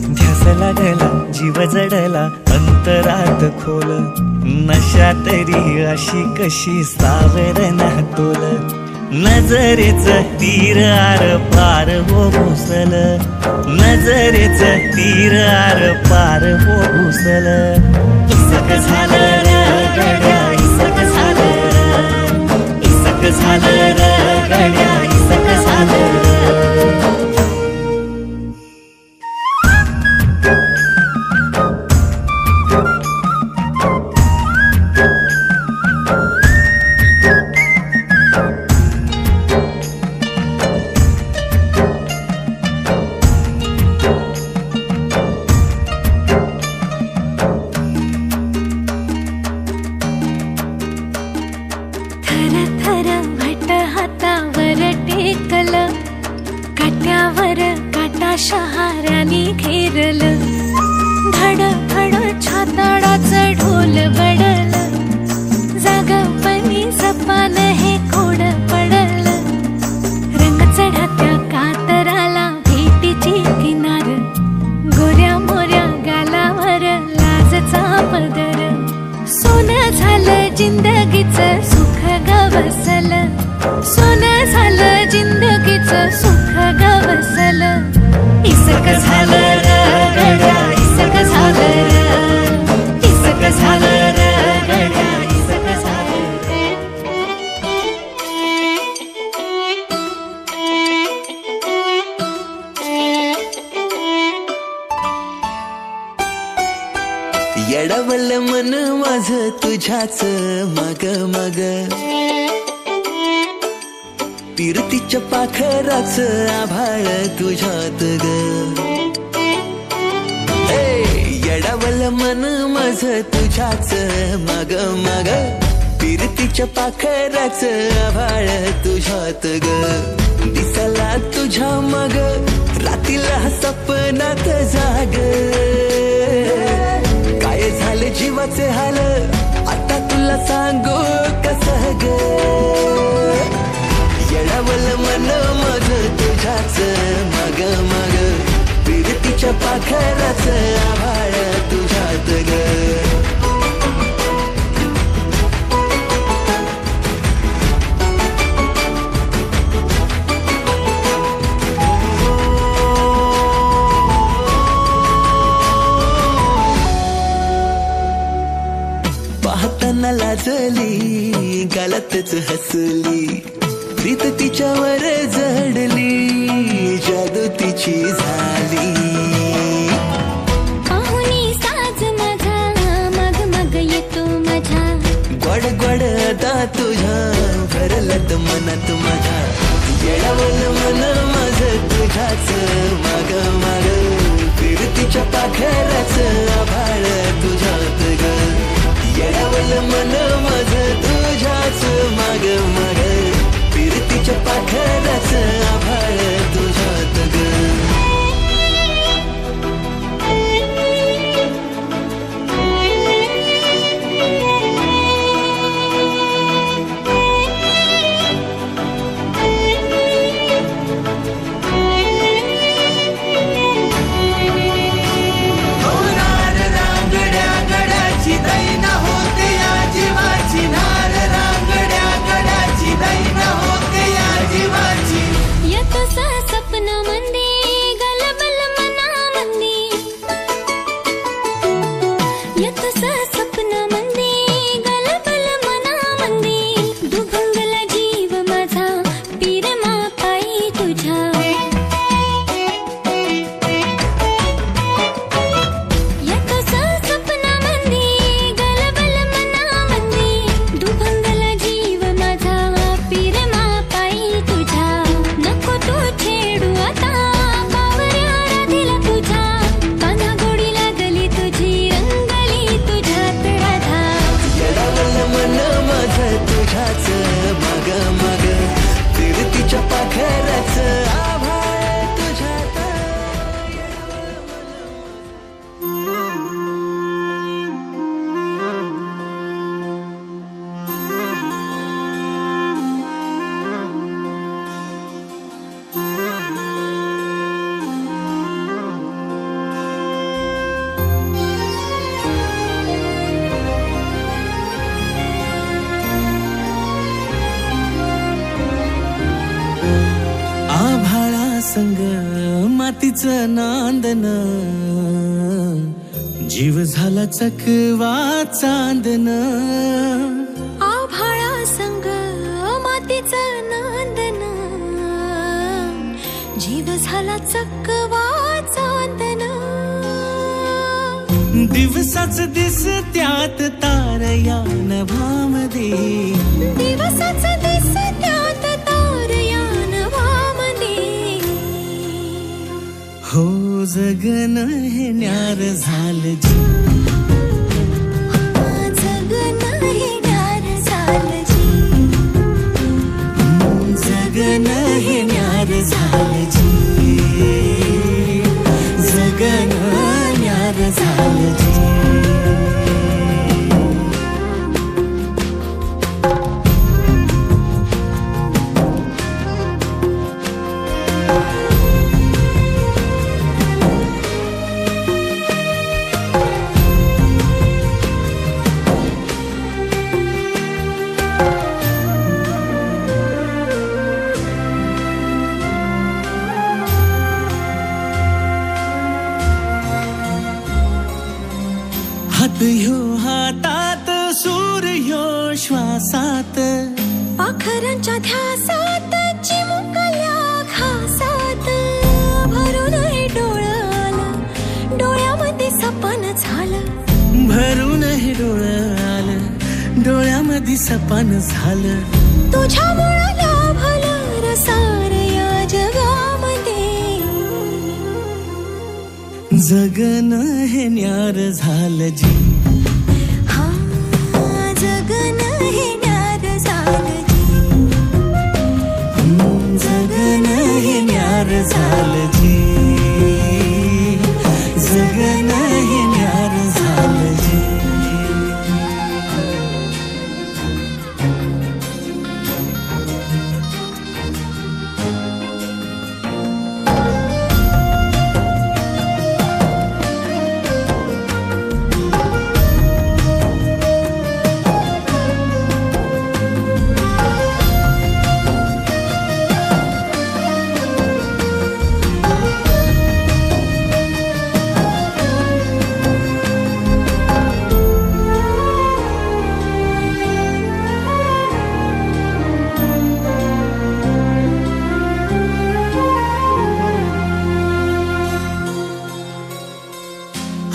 ध्यास लागला जीव जडला अंतरात खोल, नशा तरी अशी कशी सावरणा तोल. नजरेच तीर आर पार हो घुसल, नजरेच तीर आर पार हो घुसल. इसक झालं र गड्या इसक झालं र, इसक झालं र गड्या इसक झालं र. शहाऱ्याने घेरल, धड धड छाताडाचं ढोल बडल, जागपणी जपान हे कोड पडल. रंग चढत्या कातराला भेटीची किनार, गोऱ्या मोऱ्या गालावर लाजचा पदर. सोनं झालं जिंदगीचं सुख गवसल, सोनं झालं जिंदगीचं सुख गवसल. इसक झालं र गड्या इसक झालं र, इसक झालं र गड्या इसक झालं र. येडवल मन माझं तुझ्याच मग मग, फिरतीच्या पाखराच आभाळ तुझ्यात ग. येडावल मन माझं तुझ्याच मग मग, फिरतीच्या पाखराच आभाळ तुझ्यात ग. दिसला तुझ्या मग रातीला सपनात जाग, काय झाले जीवाचे हाल आता तुला सांगू कसं ग. येडावल मन माझं तुझ्याच मग मग, फिरतीच्या पाखराच आभाळ तुझ्यात ग. पाहताना लाजली गालातच हसली, प्रीत तिच्यावर जडली जादू तिची झाली. पाहुणी साज माझा मग मग येतो माझ्या, गोड गोड अदा तुझ्या भरलत मनात माझ्या. येडावल मन माझं तुझ्याच माग माग, फिरतीच्या पाखराच आभाळ तुझ्यात ग. येडावल मन माझं तुझ्याच माग माग, फिरतीच्या पाखराच आभाळ तुझ्यात ग. आभाळा संग मातीचं नांदन जीव झाला चकवा चांदन आभाळा संग मातीचं नांदन जीव झाला चकवा चांदन दिवसाच दिसत्यात तारया नभामध्ये दिवसाच दिसत्यात तारया नभामध्ये हो जगन हे न्यार झालं जी जगन हे न्यार झालं जी जगन हे न्यार झालं जी जगन न्यार झालं जी हात ह्यो हातात सूर्य ह्यो श्वासात पाखरांच्या ध्यासात चिमुकल्या घासात भरून हे डोळं आलं डोळ्यामध्ये सपन झालं भरून हे डोळं आलं डोळ्यामध्ये सपन झालं तुझ्यामुळं लाभलं रसार या जगामध्ये जगन हे न्यार झालं जी हा जगन हे न्यार झालं जी जगन हे न्यार झालं जी जगन हे न्यार झालं जी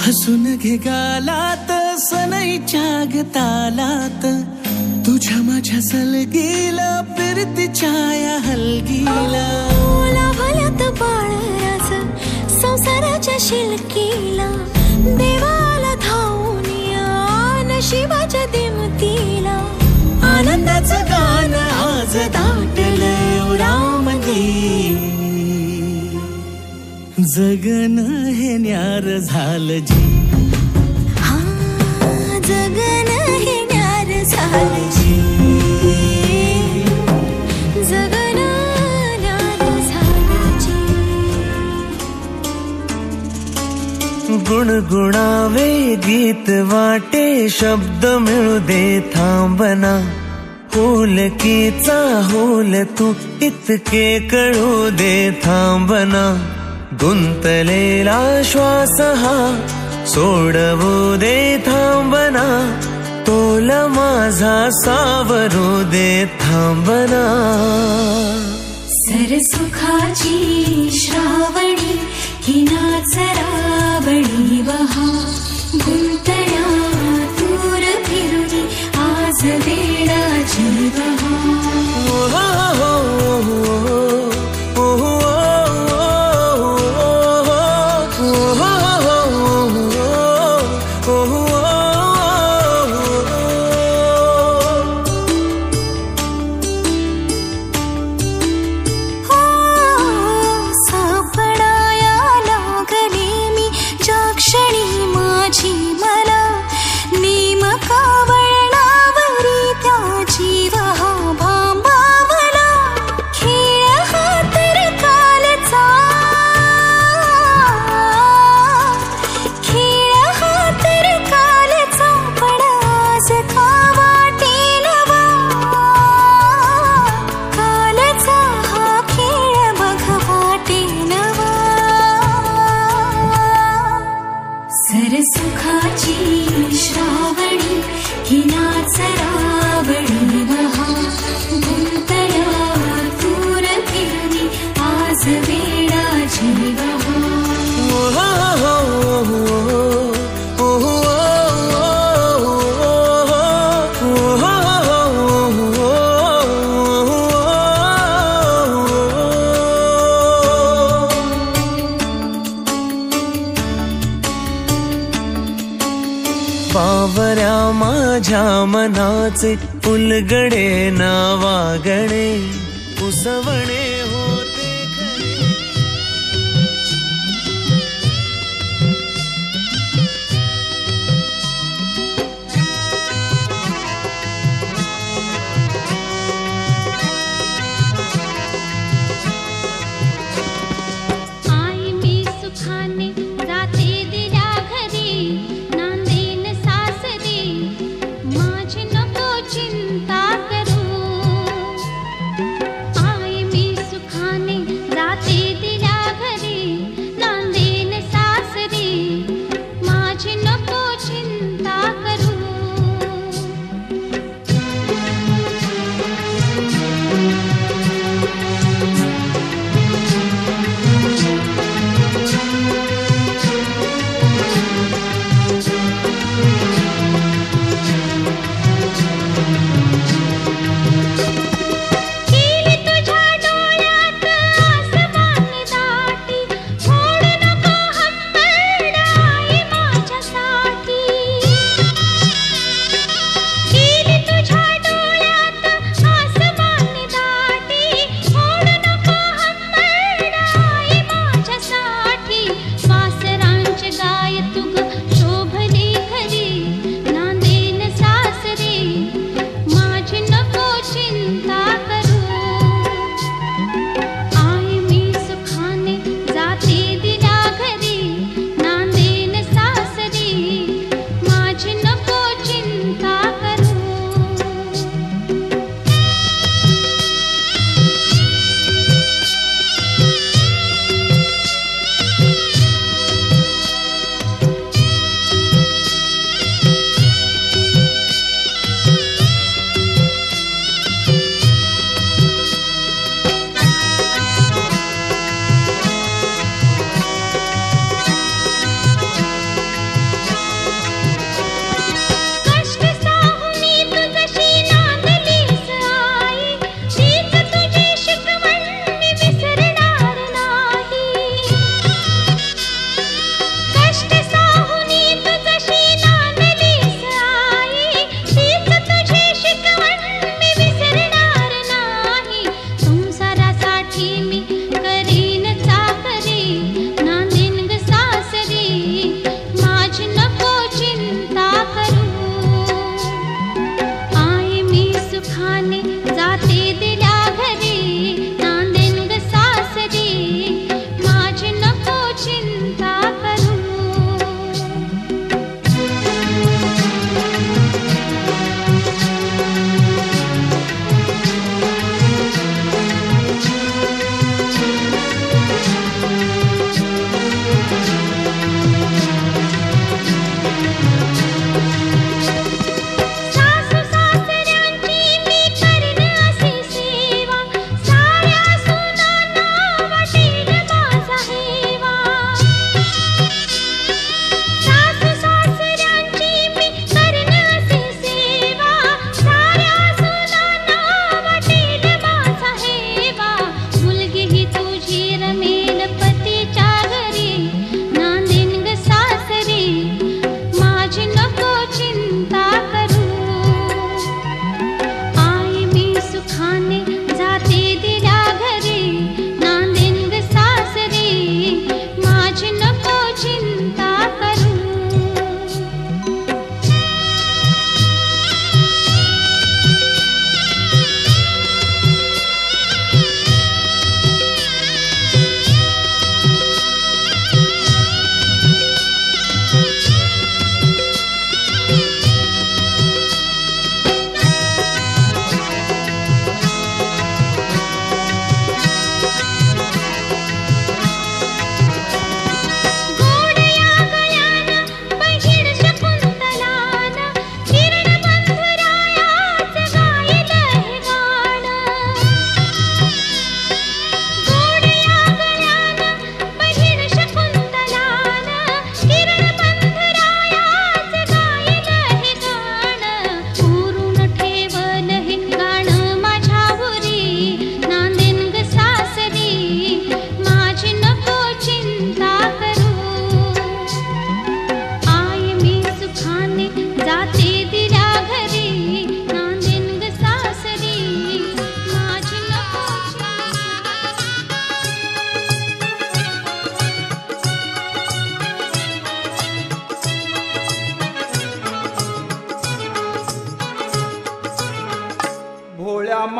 हसून घे गालात सनईच्या गतालात तुझ्या माझ्या सलगीला फिरतीच्या या हलगीला लाभल्यात बाळराज संसाराच्या शिलकीला देवाला धावून या नशिबाच्या दिमतीला आनंदाचं गाणं आज दाटलं उरामध्ये जगन हे न्यार झालं जी हा जगन हे न्यार झालं जी जगन न्यार झालं जी गुणगुणावे गीत वाटे शब्द मिळू दे थांबना होलकीचा होल तू इतके कळू दे थांबना गुंतलेला श्वास हा सोडवू दे थांबना तोल माझा सावरू दे थांबना सरसुखाची श्रावणी ही नाचरावणी बहा गुंतण्या दूर फिरुनी आज वेळाची बहा मला नेमका वळणावरी त्या जीव हा माझ्या मनाचे उलगडे नावागणे उसवणे होते खरे. आई मी सुखाने जाते दिल्या घरी नांदेन सासरी माझी नको चिंता करू. आई मी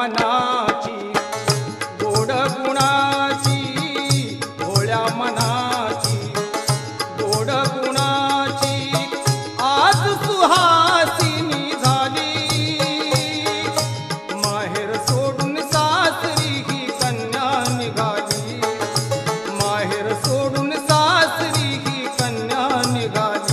मनाची गोड गुणाची भोळ्या मनाची गोड गुणाची आज सुहासिनी झाली माहेर सोडून सासरी ही कन्या निघाली माहेर सोडून सासरी ही कन्या निघाली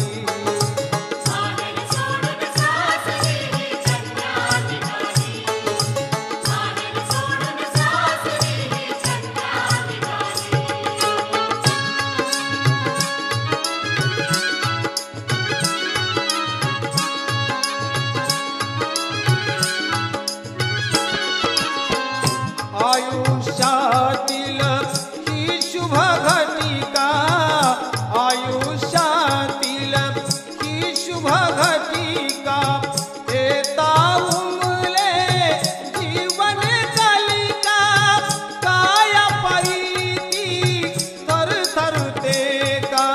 आयुष्यातील ही शुभ घटिका आयुष्यातील ही शुभ घटिका येता उमले जीवन कालिका काय परीती थरथरते का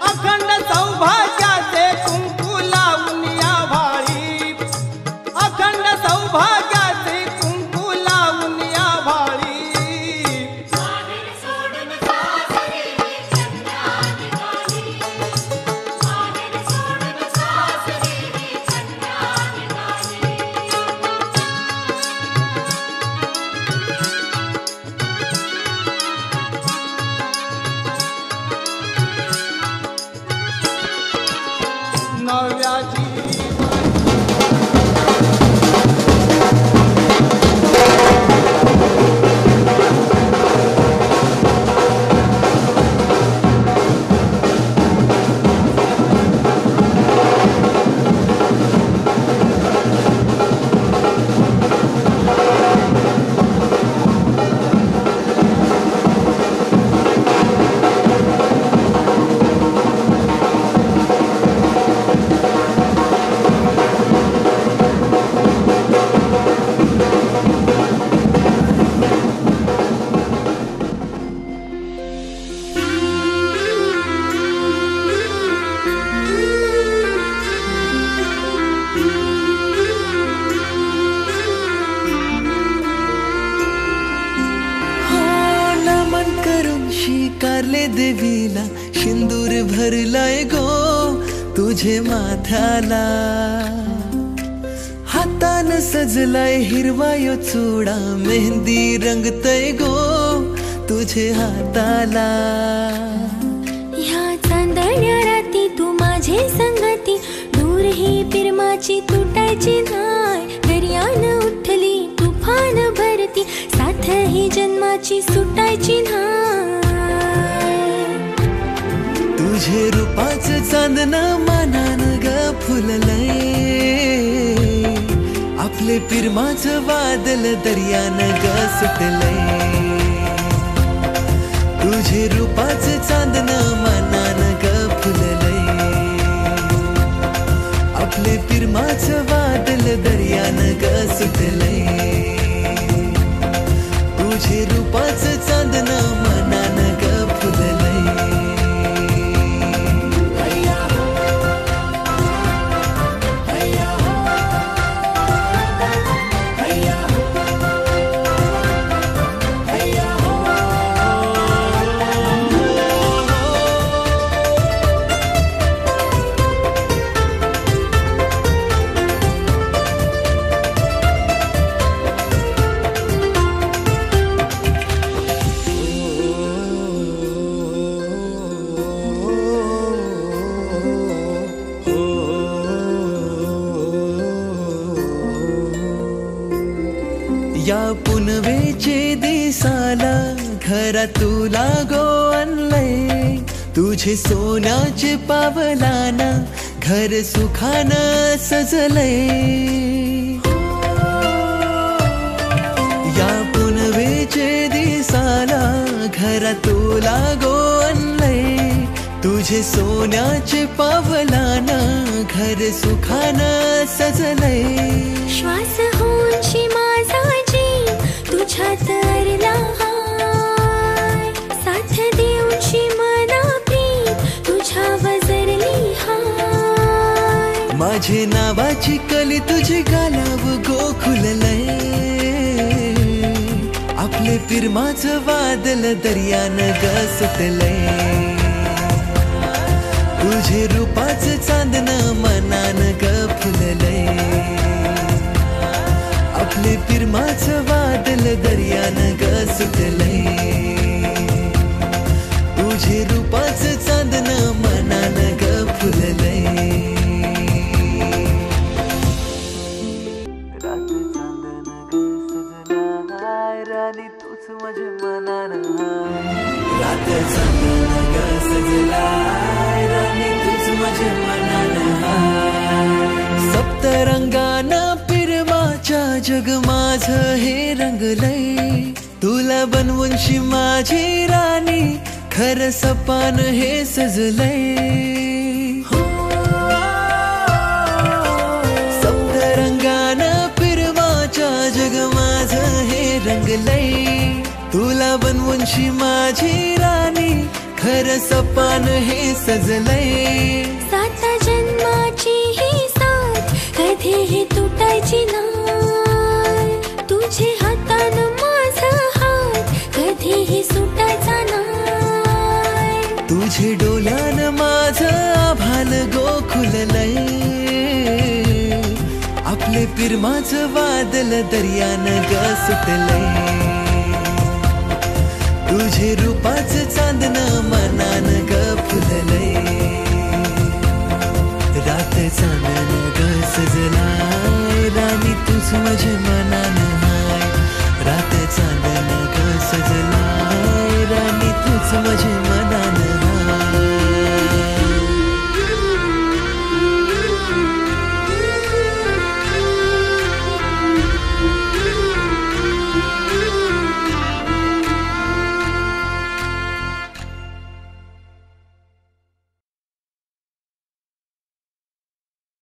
अखंड सौभाग्याचे कुंकू लावून या भाळी अखंड सौभाग्याचे कुंकू लावून या भाळी नव्या स्वीकारले देवीला सिंदूर भरलाय गो तुझे माथ्याला हातान सजलाय हिरवायो चुडा मेहंदी रंगतय गो तुझे हाताला ह्या चांदण्या राती तू माझे संगती दूर ही पिरमाची तुटायची नाय दर्यान उठली तुफान भरती साथ ही जन्माची सुटायची नाय तुझे रूपाचं चांदन मानान ग फुललय आपले पिरमाचं वादल दर्यान ग सुटलय तुझे रूपाचं चांदन मानान ग फुललय आपले पिरमाचं वादल दर्यान ग सुटलय तुझे रूपाचं चांदन मानान ग फुललय या पुनवेचे दिसाला घरा तुला गो आणलंय तुझे सोन्याचे पावलाना घर सुखानं सजलय या पुनवेचे दिसाला घरा तुला गो आणलंय तुझे सोन्याचे पावलाना घर सुखानं सजलय श्वास होऊनशी माझा तुझ्यात अरला हाय साथ देऊनशी मना प्रीत तुझ्या वजरली हाय माझे नावाची कली तुझी गाला पिरमाचं वादल दर्यानं ग सुटलंय तुझे रूपाचं चांदणं मनानं ग फुललंय आपले पिरमाचं वादल दर्यानं ग सुटलंय तुझे रूपाचं चांदणं मनानं ग फुललंय रानी तूच माझ्या मनानं रात चांदणं ग सजलाय राणी तूच माझ्या मनानं सप्तरंगानं पिरमाच्या जग माझं हे रंगलंय तुला बनवूनशी माझी राणी खरं सपान हे सजलंय सप्तरंगानं पिरमाच्या जग माझं हे रंगलंय तुला बनवूनशी माझी राणी खरं सपान हे सजलंय साता जन्माची ही साथ कधीही तुटायची नाही तुझे हातानं माझा हात कधीही सुटायचा नाही तुझे डोल्यानं माझं आभाल गोखुललंय आपले पिरमाचं वादल दर्यानं ग सुटलंय तुझे रूपाचं चांदणं मनानं ग फुललंय रात चांदणं ग सजलाय राणी तूच माझ्या मनानं